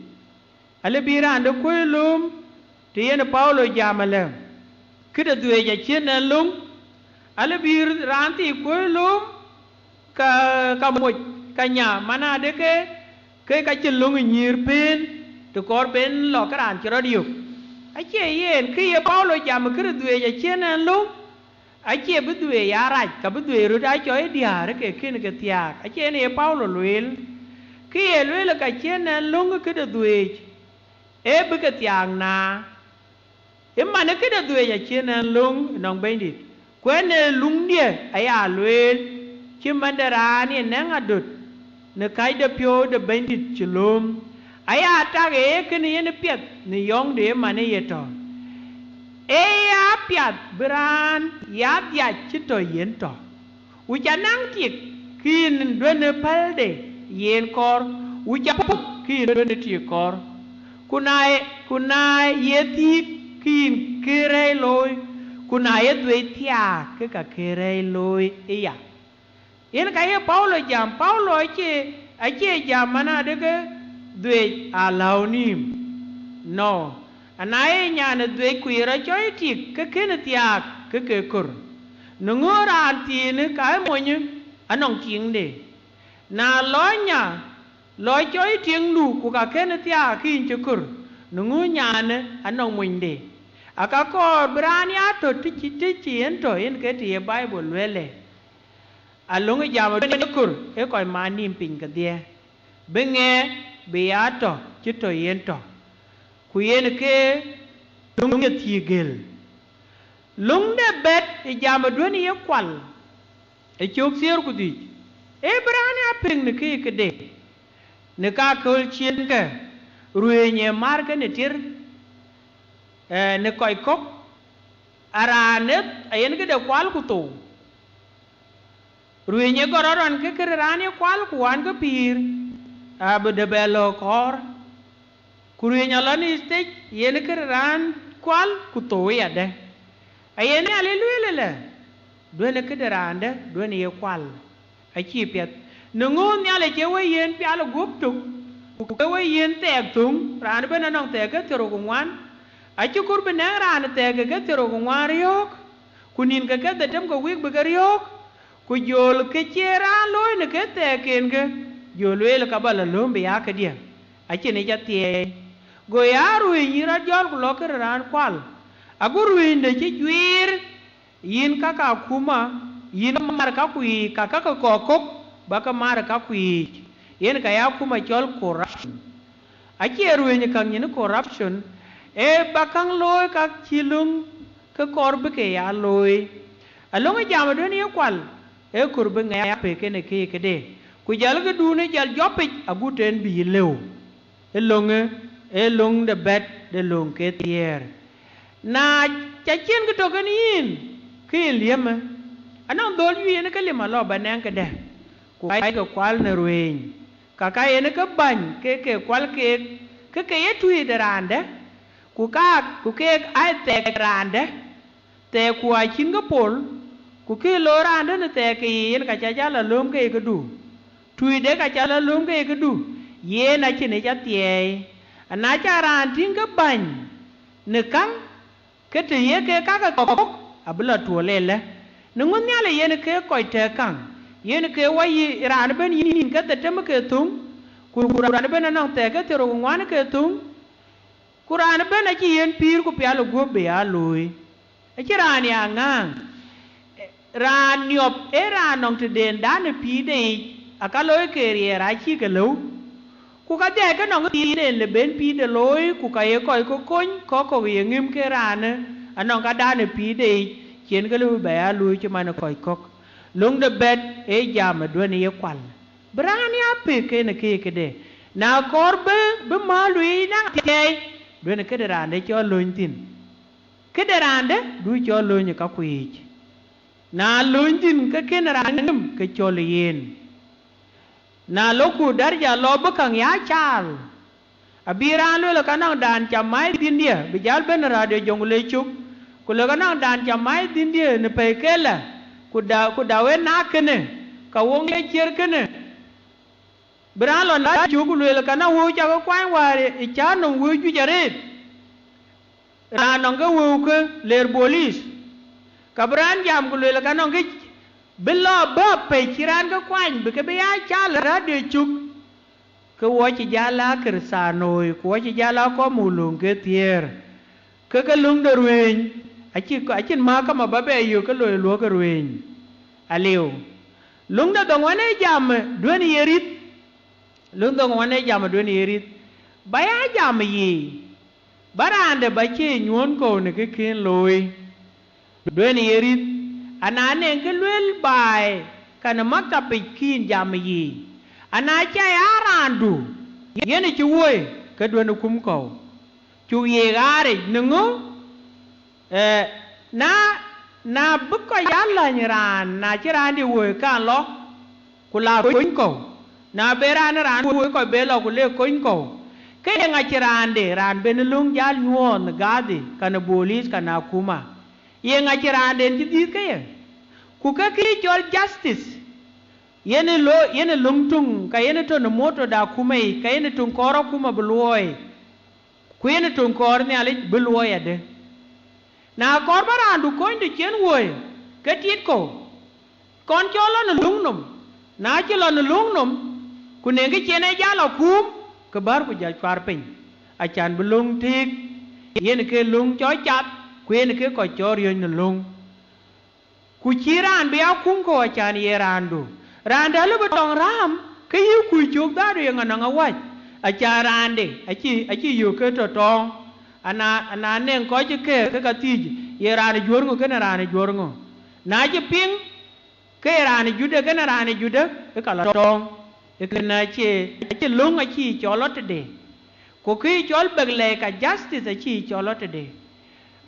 Speaker 1: ale biran de ko lum ti yen Paulo jamale kida duwe ja chen lum ale bir ran ti ko lum ka mo ka nya mana de ke ka chen lung nyir pen to kor ben lo karan chro diu ache yen ki Paulo jam kre duwe ja chen lum ache bu duwe ya raj ka bu duwe ru da choi diar ke kin ke tiak ache ne Paulo luel ki luel ka chen lung ke de duwe e bu ke tiang na e mane ke de duwe ja chen lung nong bendit kwene lung die aya luel chimandara ni nang adut ne kai de pyo de bendit chulum aya tage ke ni ne piet ni yong de mane yeto e ya piat bran ya dia chito yento uja nang tik kin dwene palde yen kor uja kin dwene ti kor kunai yeti kin kire loy kunai dwe tia ke ka kire loy iya yen ka ye Paulo ache jam mana de ke dwe alaunim no anaye nyane dwe kuira choi tik ke ken tiak ke kur nungora antine ka monyu anong tingde na lonya lo choi tingdu ku ka ken tiak kin chukur nungu nyane anong muinde aka ko brania to tichi ento yen ke ti Bible wele along jam de kur e ko manim ping ka dia benge beato chito yento ku yen ke lung ye tigel lung de bet e jam doni ye kwal e chok ser ku di e brani apeng ne ke de ne ka kol chien ke ruenye mar ke ne tir ne koy kok aranet ayen ke de kwal ku to ruenye gororon ke rani kwal ku wan ke pir abu de belo kor kuruenya lani stage yen ke ran kwal ku to ya de ayene alelwelele dwene ke de rande dwene ye kwal achi pet nungu nyale ke we yen pi ala guptu ku we yen tek tung ran bena nong tek ke tero ku wan achi kur bena ran tek ke tero ku wan yok kunin ke de tem ko wik be yok ku jol ke chera loy ne ke teken ke jolwel ka bala lombe ya ke dia achi ne jatie go yaru yira jol ku loker ran kwal aguru inde chi jwir yin kaka kuma yin mar ka kui kaka ko kokok baka mar ka kui yen ka ya kuma jol corruption achi ruwenye kan yin corruption e bakang loy ka chilung ke korbe ke ya loy alonga jama do ni kwal e kurbe nga ya pe ke ne ke de ku jal ga dune jal jopik aguten bi lew lung de bet de lung ke tier na cha chen ke to kan yin ke liam anang dol yu ne ke liam lo ba nang ke de ku ai ke kwal ne ruin ka kai ne ke ban ke kwal ke ye tui de rande ku ke ai te rande te ku ai chin ke pol ku ke lo rande ne te ke yin ka cha la lum ke du tui de ka cha la lum ke du ye na chin ne cha tie na cha ran tin ke ban ne kang ke te ye ke ka kok abla to lele ne ngun ya le ye ne ke ko te kang ye ne ke wa yi ran ben yin ke te tem ke tum ku ran ben na te ke te ro ngwan ke tum ku ran ben a chi yen pir ku pya lo go be a lui a chi ran ya ngang ran nyop e ran nong te den da ne pi de aka lo ke ri ra chi ke lo ku ka de ke nong pi den le ben pi de loi ku ka ye ko kon ko ye ngim ke ran anong ka da ne pi de chen ke lu be a lui chi man ko lung de bet e jam do ne ye kwal bran ya pe ke ne ke de na kor be ma lui na te do ne ke de ran de cho luin tin ke de ran de du cho luin ka ku na luin tin ke ne ran ngim ke cho le yin na loku darja lo bekang ya chal abiran lo kanang dan chamai din dia bijal ben radio jongle chuk ku lo kanang dan chamai din dia ne pe kela ku da we na kene ka wong ye cher kene bran lo na chuk lo kanang wo cha ko kwang ware i cha no wo ju jare ra nong ga wo ke ler bolis ka bran jam ku lo kanang ke bilo ba pe chiran ka kwany be ke be ya cha la de chuk ke wo chi jala ker sa noi ko chi jala ko mulung ke tier ke lung de ruin a chi ma ka ma ba be yu ke lo ke ruin aliu lung de dong wane jam duen yerit lung dong wane jam duen yerit ba ya jam yi barande ba chi nyon ko ne ke ken loi duen yerit anane ke lwel bai kana makta pe kin jam yi ana cha ya randu yene chi woy ke do na kum ko chu ye gare nungu na bu ko yalla ni ran na chi ran di woy kan lo kula ko na be ran woy ko be lo kule ko ke nga chi ran de ran ben lung jal nyon gadi kana bolis kana kuma ye nga chi ran de ti ke ku ka ki chol justice yene lungtung ka yene to no moto da kumai ka yene tung koro kuma buloi ku yene tung kor ni ali buloi ade na kor barandu ko indi chen woy ka tit ko kon cholo no lungnum na cholo no lungnum ku ne ngi chene jalo kum ka bar ku ja chwar pin a chan bulung tik yene ke lung cho chat ku yene ke ko chor yo no lung ku chiran be akum ko chan ye randu randa lu betong ram ke yu ku chuk da re ngana ngawaj a charande a chi yu ke to tong ana nen ko chi ke ka ti ye ran jor ngo ke na ran jor ngo na chi ping ke ran jude ke na ran jude ke kala tong e ke na chi lung a chi cholot de ko ki chol begle ka justice a chi cholot de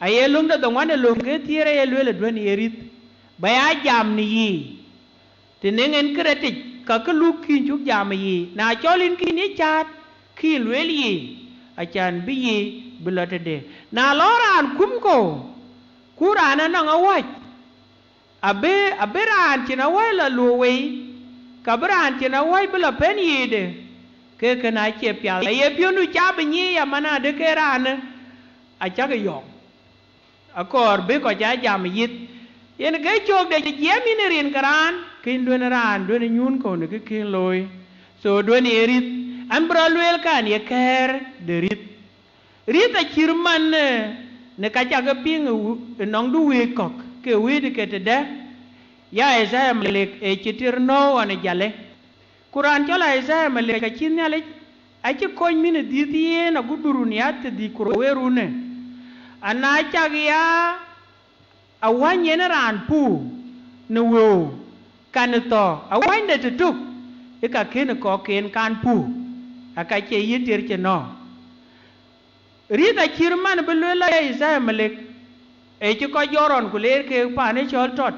Speaker 1: a ye lung da dong wan lung ke tiere ye lwele dwen yerit baya jam ni yi tinengen kretik ka ke lu kin chuk jam yi na cholin kin ye chat ki lwel yi achan bi yi bilote de na loran kum ko kurana na ngawaj abe ran tina wai la luwe ka bran tina wai bila pen yi de ke na che pya ye pionu cha bi ni ya mana de ke ran a cha ke yo akor be ko ja jam yit yen ke chok de je mi ne rin karan kin do na ran do ne nyun ko ne ke kin loy so do ne rit am bra luel kan ye ker de rit a chirman ne ka cha ga ping nong du wi kok ke wi de ke te de ya esa malek e chitir no ane jale kuran chola esa malek ka chin ne le a chi ko mi ne di ti na gudurun ya te di ko werune ana cha ya awan yene ran pu ne wo kan to awan de tuk e ka ken ko ken kan pu aka che yitir che no rita kirman belela Isaiah Malek e che ko joron ku ler ke pa ne chol tot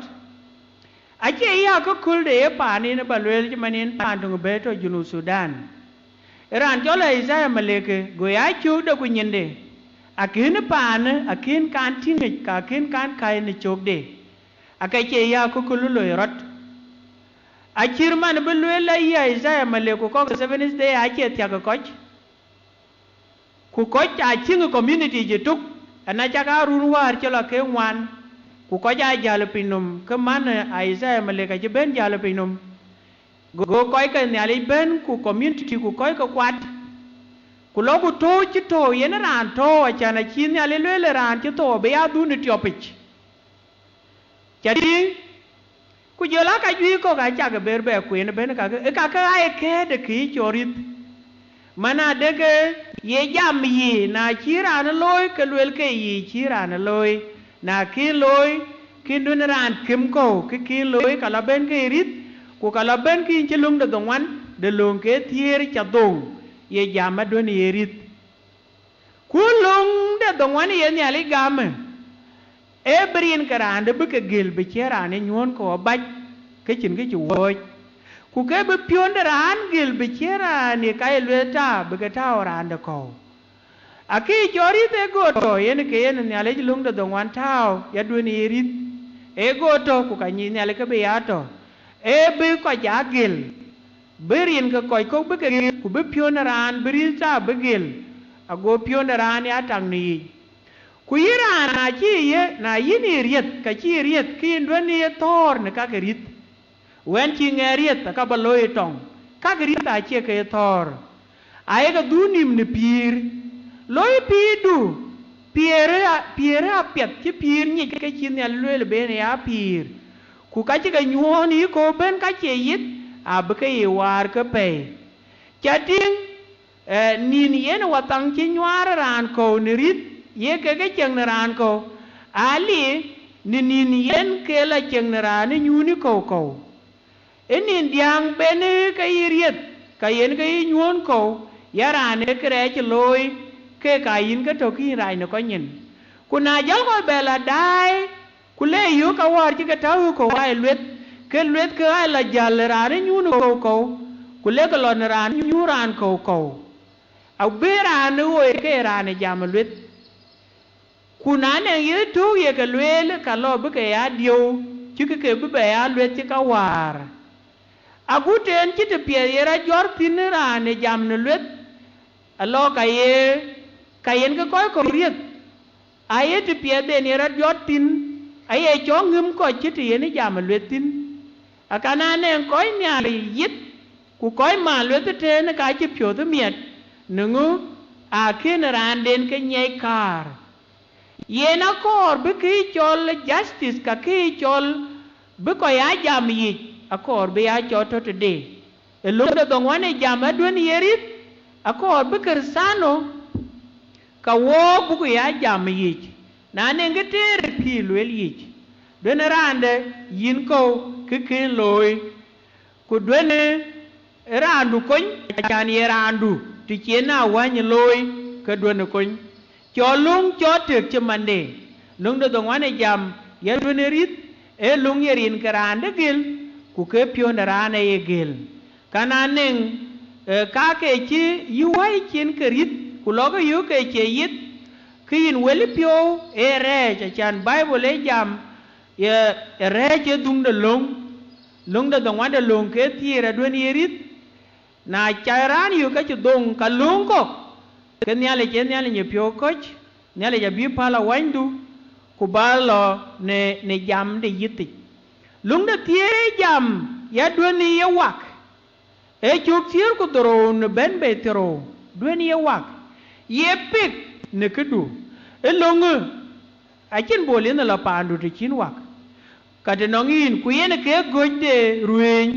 Speaker 1: ache ya ko kulde e pa ne balwel che manin pa dung beto junu Sudan ran jola Isaiah Malek go ya chu da ku nyinde akin pa ne akin kan tinge ka kin kan kai ne chok de aka che ya ko kululo rot akirman belela ya Isaiah Malek ko 7 day ache tya ko ku ko cha ching community je tuk ana cha ka run war chela ke wan ku ko ja jal pinum ke man Isaiah Malek je ben jal pinum go ko ka ne ali ben ku community ku ko ka kwat ku lo ku to chi to yen ran to cha na chi ne ali le ran chi to be ya du ni tiopich cha ding ku jola ka ju ko ga cha ga ber be ku ne ben ka ai ke de ki chorit mana dege ye jam yi na chira na loy ke lwel ke yi chira na loy na ki loy kin dun ran kim ko ki loy kala ben ke rit ku kala ben ki chelung de dongwan de lung ke thier cha dong ye jam ma dun ye rit ku lung de dongwan ye ne ali gam e brin karan de ke gil be chira ne nyon ko baj ke chin ke chu ku ke be pion de ran gil be chera ni kai leta be ke ta ran de ko aki jori te go to yen ke yen ni ale lung de dongwan tao ya du ni rit e go to ku ka ni ale ke be ya to e be ko ja gil be rin ke ko be ke ku be pion ran be rin ta be gil a go pion ran ya tang ni ku yira na chi ye na yini riet ka chi riet kin du ni tor ne ka ke rit wen chi ngeriet ka baloi tong ka grita che ke thor ai ga dunim ne pir loi pi du piere a pet chi pir ni ke chi ne le be ne a pir ku ka chi ga nyoni ko ben ka che yit a be ke war ke pe cha ting nin yen wa tang chi nyar ran ko ni rit ye ke cheng ran ko ali nin yen ke la cheng ran ni nyuni ko enin diang bene ka iriet ka yen ka nyuon ko yara ne kre che loy ke ka yin ka to ki rai ne ko nyin kuna jal ko bela dai kule yu ka war ki ka tawu ko ai lwet ke ai la jal ra ne nyun ko kule ka lon ran nyu ran ko au be ra ne wo ke ra ne jam lwet kuna ne ye tu ye ka lwel ka lo be ke ya dio ki ke be ya lwet ki ka war aguten ki te pie yera jor tinera ne jam ne lwet alo ka yen ko riet aye te pie de ne ra jor tin aye chongum ko ki te yen jam lwet tin akana ne ko nya yit ku ko ma lwet te ne ka ki pyo de miet nungu a ken ran den ke nyai kar yena kor be ki chol justice ka ki chol be ko ya jam yi akor be ya choto today e lo de dongwane jama dwen yerit akor be kersano ka wo buku ya jam yich na ne ngeter ki lwel yich dwen rande yin ko kikin loy ku dwen randu kon chan ye randu ti chena wany loy ka dwen kon cholung chotek chemande lung de dongwane jam ye dwen rit e lung yerin karande gil ku ke pion rana ye gel kana nen ka ke chi yuai chin ke rit ku logo yu ke che yit kin wel pio e re cha chan bible e jam ye re che dung de lung de dong de lung ke tira dwen yerit na chairan yu ka chu dong ka lung ko ke nyale nye pio koch nyale ya bi pala wandu ku balo ne jam de yiti lung de tie jam ya dweni ye wak e chuk tier ku doro ne ben be tero dweni ye wak ye pik ne kedu e lung a chen bole ne la pandu te chin wak ka de nongin ku yen ke gojde ruin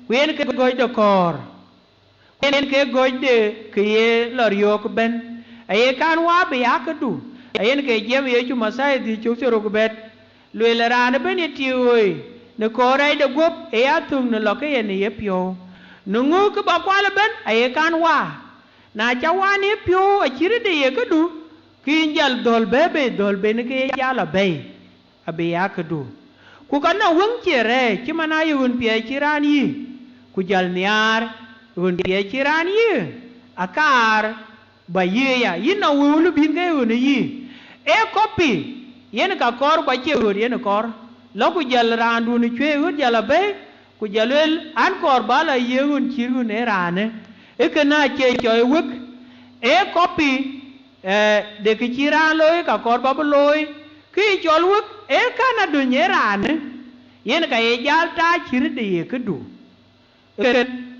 Speaker 1: ku yen ke gojde kor ku yen ke gojde ke ye lor yok ben aye kan wa be yakadu ayen ke jem ye chu masai di chuk tero ku bet le ran ben ye tioi ne korai de gop e atung ne loke ye ne yepyo nungu ke bakwala ben aye kan wa na cha wan e pyo a chiri de ye ka du kin jal dol be ne ke ya la be abe ya ka du ku kana wang chere chi mana yun pye chiran yi ku jal niar yun pye chiran yi akar ba ye ya yin na wulu bin ke yun yi e copy yen ka kor kwa che wur yen kor lo ku jal randu ni chwe wur jal be ku jalel an kor bala ye yun chirun e rane e kana che choy wuk e copy de ki chiran loy ka kor ba loy ki chol wuk e kana du nyerane yen ka e jal ta chir de ye kudu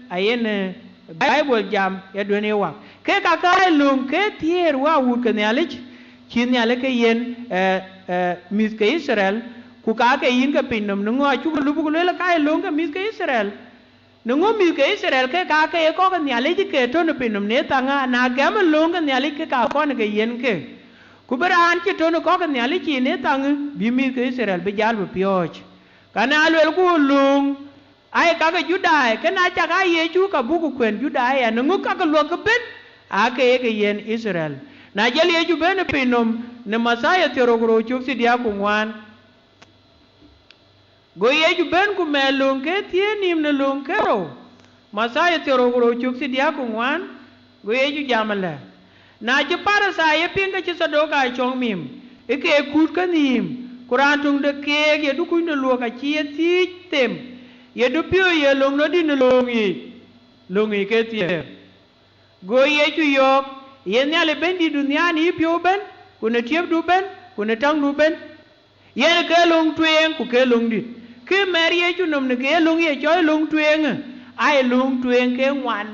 Speaker 1: ayen Bible jam ya do ne wa ke ka ka lung ke tier wa wu ke ne alich chin ya le ke yen mis ke Israel ku ka ke yin ka pinnom no chu lu bu le ka lung ke mis ke Israel no mis ke Israel ke ka ke ko ke ne alich ke to no pinnom ne tanga na ga ma lung ke ne alich ke ka ko ne ke yen ke ku beran ke to no ko ke ne alich ne tanga bi mis ke Israel be jal bu pioch kana alwel ku lung ai ka ga judai kana cha ga ye chu ka buku kwen judai ya no ka ka lo ka ben a ke yen Israel na jel ye ju ben pinom ne masaya terogro chu si dia ku ngwan go ye ju ben ku melung ke tienim ne lung ke ro masaya terogro chu si dia ku ngwan go ye ju jamala na ju para sa ye pinga chi sadoka chong mim e ke kut ka nim Quran tung de ke ye du ku ne lo ka chi ti tem ye du pio ye long no din longi ke tie go ye ju yok ye ne le ben di dunya ni pio ben ku ne tiep du ben ku ne tang du ben ye ne ke long tuen ku ke long dit ke mer ye ju nom ne ke long ye choi long tuen ai long tuen ke ngwan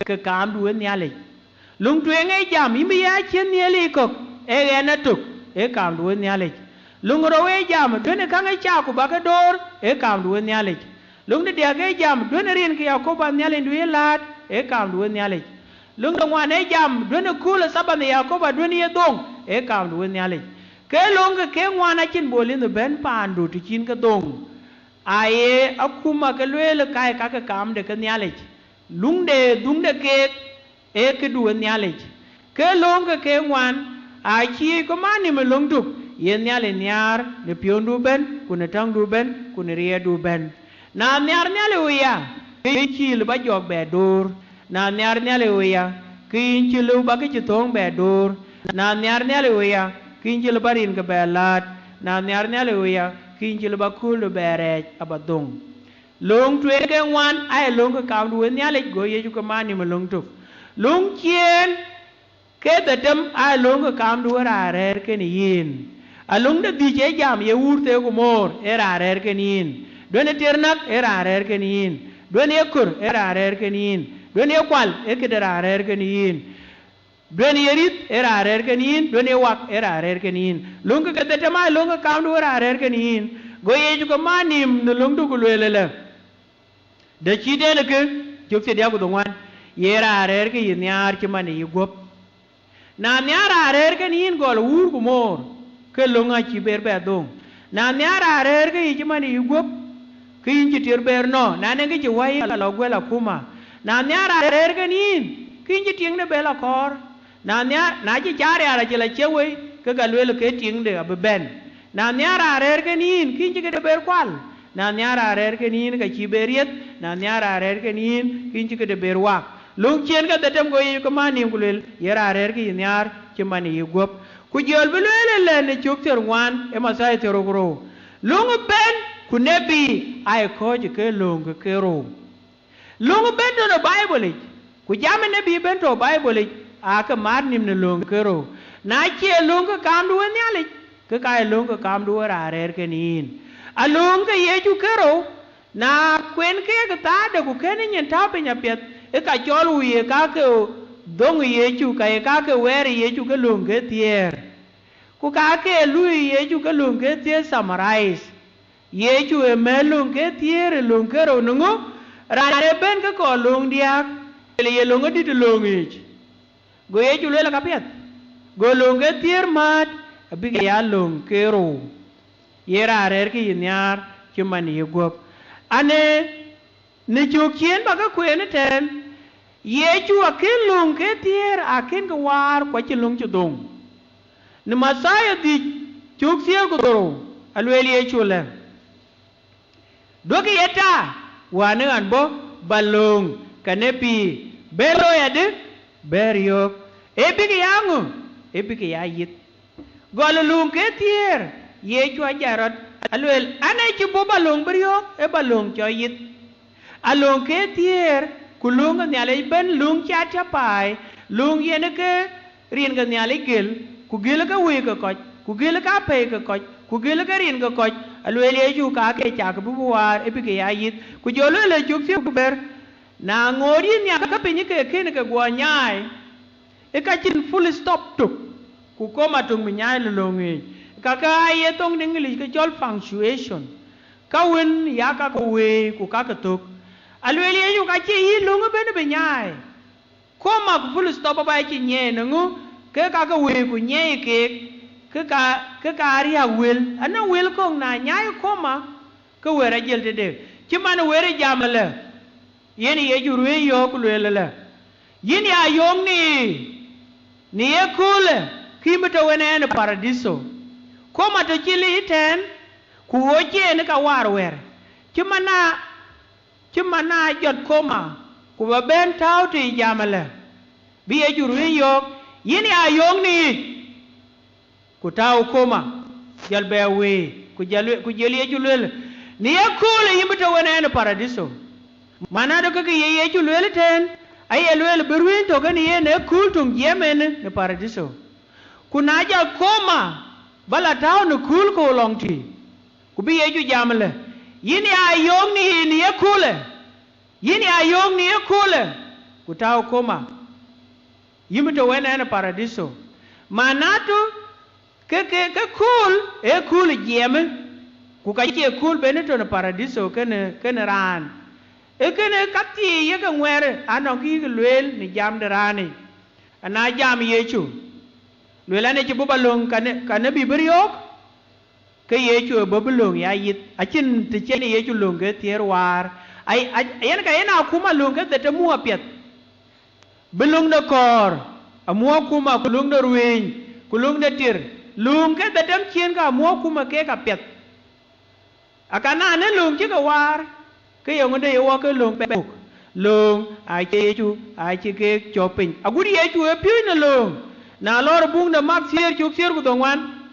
Speaker 1: ke kam du ne le long tuen e jam mi ya chen ne le ko e na tuk e kam du ne le lung ro e jam du ne kan e cha ku ba ka dor e kam du ne le lung de dia ge jam du ne rin ke ya ko ba ne le du ye lat e kam du ne le lung de ngwan e jam du ne kula saba ne ya ko ba du ne ye dong e kam du ne le ke lung ke ngwan a chin bolin de ben pan du ti chin ka dong ai akuma ke le kai ka ka kam de ke ne le lung de dung de ke e ke du ne le ke lung ke ngwan a chi ko mani me lung du ye ne le nyar ne pion du ben ku ne tang du ben ku ne rie du ben na nyar ne le uya ke chi le ba jog be dur na nyar ne le uya kin chi lu ba ke chi tong be dur na nyar ne le uya kin chi le barin ke be lat na nyar ne le uya kin chi le ba kul be re abadong long twe ke ngwan ai long ke kam du ne le go ye ju ko mani me long tu long chien ke de dem ai long ke kam du ra re ke ni yin alung de di je jam ye urte ko mor era rer ke nin done ternak era rer ke nin done kur era rer ke nin done kwal e ke era rer ke nin done yerit era rer ke nin done wak era rer ke nin lung ke de tema lung ke kam du era rer ke nin go ye ju ko manim no lung du ko lele de chi de ke juk se dia ko dongwan yera rer ke yin yar chi mani yugop na nyara rer ke nin gol ur ko mor ke longa chi ber be dong na nyara rer ke chi mani yugop ke yin chi tir ber no na ne ke chi wai la gwela kuma na nyara rer ke nin ke yin chi ting ne bela kor na chi chare ara chi la chewe ke ga lwel ke ting de ab ben na nyara rer ke nin ke yin chi ke ber kwal na nyara rer ke nin ke chi beriet na nyara rer ke nin ke yin chi ke ber wa lung chen ka datem go yi ko mani kulel yera rer ke nyar chi mani yugop ku jol bulele ne chuk ter wan e masai ter ogro lung ben ku nebi ai ko je ke lung ke ro lung ben no bible ku jam ne bi ben to bible a ka mar nim ne lung ke ro na che lung ka kam du ne ale ke kai lung ka kam du ra rer ke nin a lung ke ye ju ke ro na kwen ke ka ta de ku ke ne nyen ta pe nya pet e ka chol u ye ka ke dong ye chu ka ye ka ke wer ye chu ke lung ke tier ku ka ke lu ye chu ke lung ke tier summarize ye chu e me lung ke tier lung ke ro ngo ra re ben ke ko lung dia le ye lung di lung ich go ye chu le la ka pet go lung ke tier mat abi ke ya lung ke ro ye ra re ke nyar chi man ye gop ane ne chu kien ba ka kwen ten Yechu akin lung ke tier akin ka war kwa chi lung chu dung. Ni Masaya di chuk sier ku doro alweli Yechu le. Doki yeta wane an bo balung kanepi belo yade beriok epi ke yangu epi ke yayit. Gol lung ke tier Yechu ajarot alwel anai chi bo balung beriok e balung cho yit. Alung ke tier kulung ka nyale ben lung cha cha pai lung yene ke rin ka nyale gil ku gil ka wi ka koch ku gil ka pe ka koch ku gil ka rin ka koch alwel Yechu ka ke cha ka bu war epi ke yayit ku jolo le juk si ber na ngori nya ka pe ni ke ke ne ka gwa nyai e ka chin full stop tuk ku koma tung mi nyai le longi ka ka ye tong ding li ka jol punctuation ka wen ya ka ko we ku ka ka tuk alweli Yechu ka chi yi lungu bene be nyai koma ku full stop ba chi nye ngu ke ka ka we ku nye ke ka ri a wil ana wil kong na nyai koma ke we ra jel de chi man we re jamale yeni Yechu ruwe yo ku le le yini a yong ni ye kule kimito wene ne paradiso koma to chili iten ku oje ne ka war wer chi mana jot koma ku ba ben taw ti jamale bi Yechu ruwe yo yini a yong ni ku taw koma jal be we ku jeli Yechu le ni ye kule yimito wene ne paradiso mana do ka ye Yechu le ten ay elwel berwin to kan ye ne kul tung yemen ne paradiso kuna ja koma bala taw ne kul ko long ti ku bi Yechu jamale yini ayong ni ye kule yini ayong ni ye kule ku taw koma yimito wena ne paradiso manatu ke kul e kul yemen ku ka ye kul beneto ne paradiso ken ran e kene kati ye ka ngwere ano ki lwel ni jam de rani ana jam Yechu lwel ane chi bubalong kane biberiok ke Yechu bubalong ya yit achin te chen Yechu long ke tier war ai yen ka ena kuma long ke te mu apiet belong de kor amu kuma kulung de ruin kulung de tir long ke te tem chen ka amu kuma ke ka pet akana ne long chi ka war cái ông đây yêu cái lồng bè lồng ai chơi chú ai chơi cái chó pin à cú đi chú ở phía na lồng na lo bung na mắc xir chụp xir của đồng an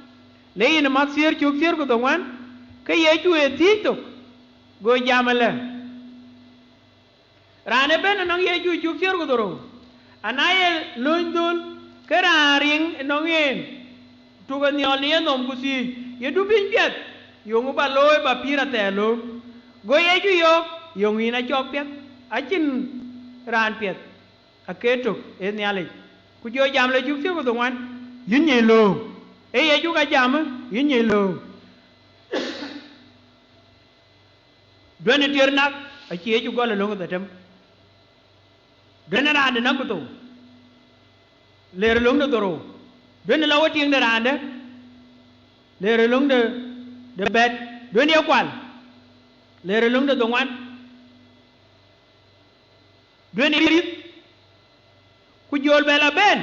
Speaker 1: lấy na mắc xir chụp xir của đồng an cái chú ở thiết tục gọi jam lên rane bên nó nghe chú chụp xir của đồng anh ấy lồng đun cái ra riêng nó nghe tu cái nhau này nó không có gì ye tu pin biết yung ba lôi ba pira tè lồng go Yechu yo yung ina chok piet achin ran piet aketuk en yale ku jo jam le juk sir ko dongan yin ye lo e Yechu ka jam yin ye lo done tier nak achi Yechu go le long da tem done ran na ko to le long da doro done lawo tieng da ran de le long de bet done ya kwal lere lung de dongan dweni rit ku jol bela ben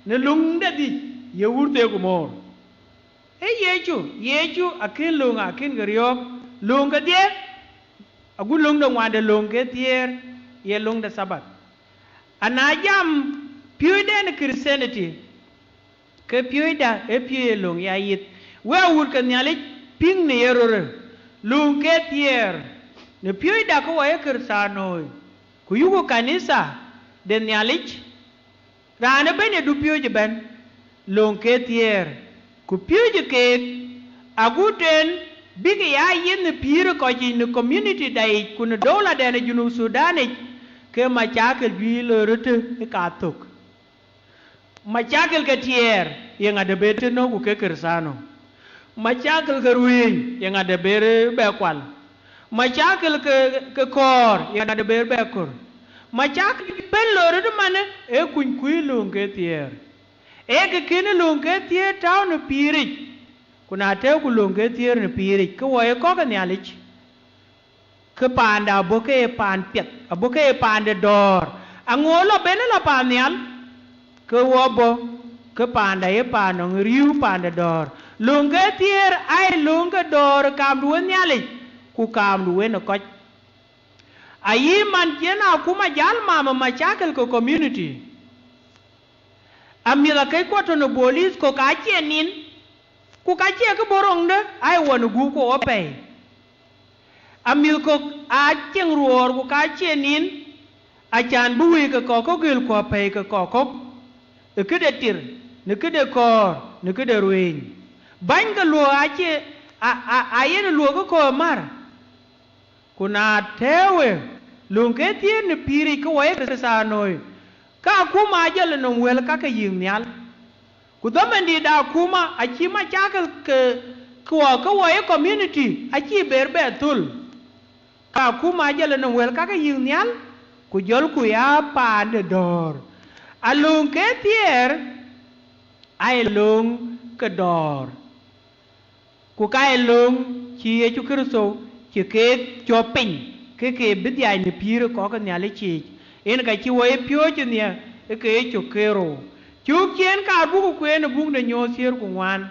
Speaker 1: ne lung de di ye wurte ko mor e Yechu akin lung akin gariok lung ka die agu lung de ngwade lung ke tier ye lung de sabat anajam piude ne Christianity ke piuda e piue lung ya yit we wur kan nyalik ping ne yerore lung ke tier ne pioi da ko wae kersanoi ku yugo kanisa den nyalich rana bene du pioi ben lung ke tier ku pioi ke aguten bigi ya yin ne pire ko ji ne community dai ku ne dola da ne junu Sudan ke ma chakel bi le rete e ka tok ma chakel ke tier yang ada bete no ku ke kersano machakal ke ruin yang ada bere bekwal machakal ke kor yang ada bere bekor machakal ben lore de mane e kun kuilung ke tier e ke kene lung ke tier taw ne pirik kuna te ku lung ke tier ne pirik ko wae ko ka nyalich ke panda boke pan pet aboke pande dor angolo bene la panyal ke wobo ke panda ye pano ngriu panda dor lunge tier ai lunge dor kam duwen nyali ku kam duwen ko ayi man jena kuma jal mama machakal ko community amila kai kwato no bolis ko ka chenin ku ka che ko borong de ai wonu gu ko ope amil ko a cheng ruor ku ka chenin a chan buwi ko gil ko pe ko ke de tir ne ke de kor ne ke de ruin ban ga lo a che a yen lo ko mar kuna tewe lunge tie ne piri ko wae ke sa noi ka kuma jale no wel ka ka yin nyal ku domendi da kuma a chi ma cha ke ko wae community a chi berbe tul ka kuma jale no wel ka ka yin nyal ku jol ku ya pa de dor a lunge tier ai lung ke dor ku ka lung chi e chu kristo chi ke chopin ke bidia ni pire ko ka nyale chi en ka chi wo pyo chi ne ke chu kero chu kien ka bu ku en bung de nyo sier ku wan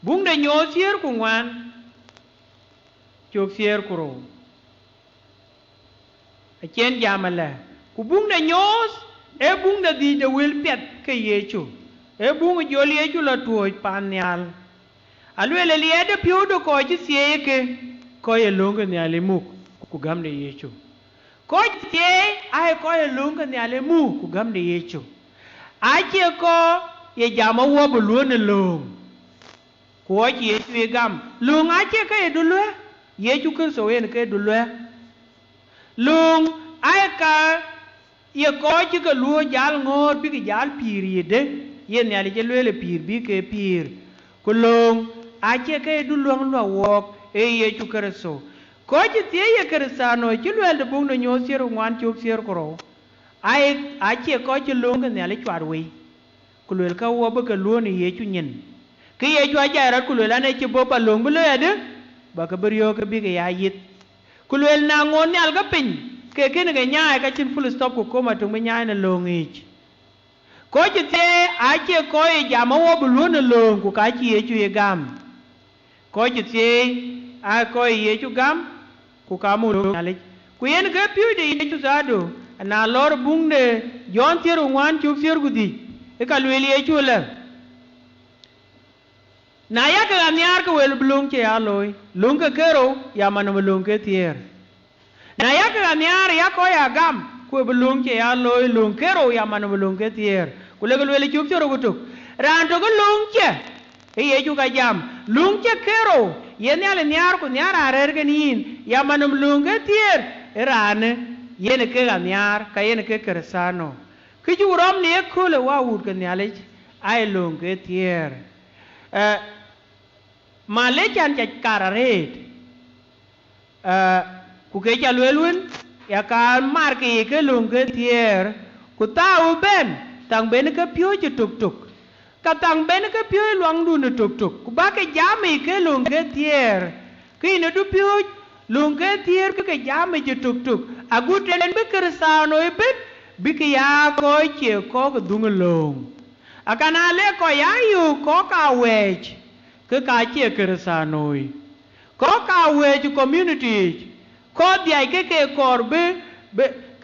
Speaker 1: bung de nyo sier ku wan chu sier ku ro a chen jamala ku bung de nyos e bung de di de wil pet ke ye chu e bung joli e chu la tuoj pan nyal alwele liede pyo do ko chi sie ke ko ye lunga ni ale mu ku gamne yecho ko tie ai ko ye lunga ni ale mu ku gamne yecho a che ko ye jama wo bu lu ne lung ko ye ye gam lung a che ke du lu ye chu ke so ye ke du lu lung ai ka ye ko chi ke lu jal ngor bi ke jal pir ye de ye ni ale je lu le pir bi ke pir ku lung a che ke du lu lo wok e ye chu kereso ko ji tie ye keresano chi lwel de bung no nyo sier ngwan chu sier koro ai a che ko chi lung ne ale chwar we ku lwel ka wo ba ke lu ne ye chu nyin ke ye chu ja ra ku lwel ane chi bo pa lung bu le de ba ka ber yo ke bi ke ya yit ku lwel na ngon ne al ga pin ke ke ne ga nya ka chin full stop ku ko ma tu me nya ne lung ich ko ji tie a che ko ye jama wo bu lu ne lung ku ka chi ye chu ye gam ko ji tie a ko ye chu gam ku ka mu ale ku yen ga piu de ye chu zado na lor bung de jon tier ngwan chu sier gudi e ka lweli ye chu le na ya ka nyar ko wel blung che aloy lung ka kero ya man lung ke tier na ya ka nyar ya ko ya gam ku blung che aloy lung kero ya man lung ke tier ku le lweli chu sier gutuk ran to ko lung che e ye chu ka jam lung che kero ye ne ale nyar ku nyar arer ke nin ya manum lunge tier erane ye ne ke ga nyar ka ye ne ke kersano ki ju rom ne ko le wa wut ke nyale ai lunge tier ma le chan cha kararet ku ke cha lwelun ya ka mar ke lunge tier ku ta u ben tang ben ke pyo ju tuk tuk katang ben ke pyo luang du ne tuk tuk ku ba ke jami ke lung ke tier ki ne du pyo lung ke tier ke jami je tuk tuk agu ten be kersano e bet bi ke ya ko che ko dung lung akana le ko ya yu ko ka wech ke ka che kersano ko ka wech community ko dia ke korbe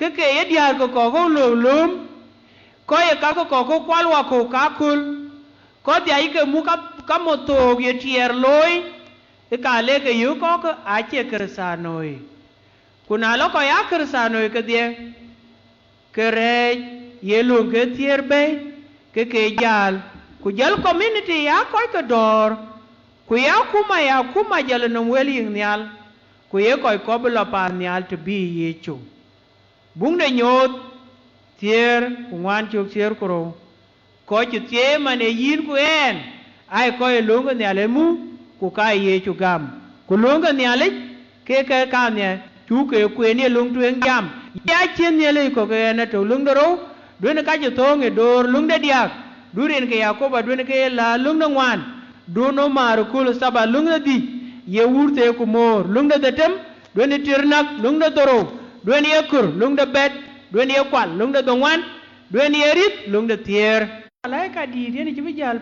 Speaker 1: ke ye dia ko lum ko ye ka ko kwalwa ko ka kul ko dia ke mu ka moto ye tier loy e ka le ke yu ko a che kersano kuna lo ko ya kersano ke dia kere ye lung ke tier be ke jal ku jal community ya ko ke dor ku ya kuma jal no wel yin nyal ku ye ko bla pa nyal to bi ye chu bung de nyot tier ku wan chu tier kro ko chu tie mane yin ku en ai ko ye lung ne ale mu ku ka ye chu gam ku lung ne ale ke ka ne chu ke ku ne lung tuen jam ya chen ne le ko ke na to lung do do ne ka ju to nge dor lung de diak du ren ke yakoba du ne ke la lung de wan du no mar kul saba lung de di ye wurte ku mor lung de tem du ne tirnak lung de toro duen ye kur lung da bet duen ye kwal lung da dongwan duen ye rip lung da tier malaika di dia ni ci bijal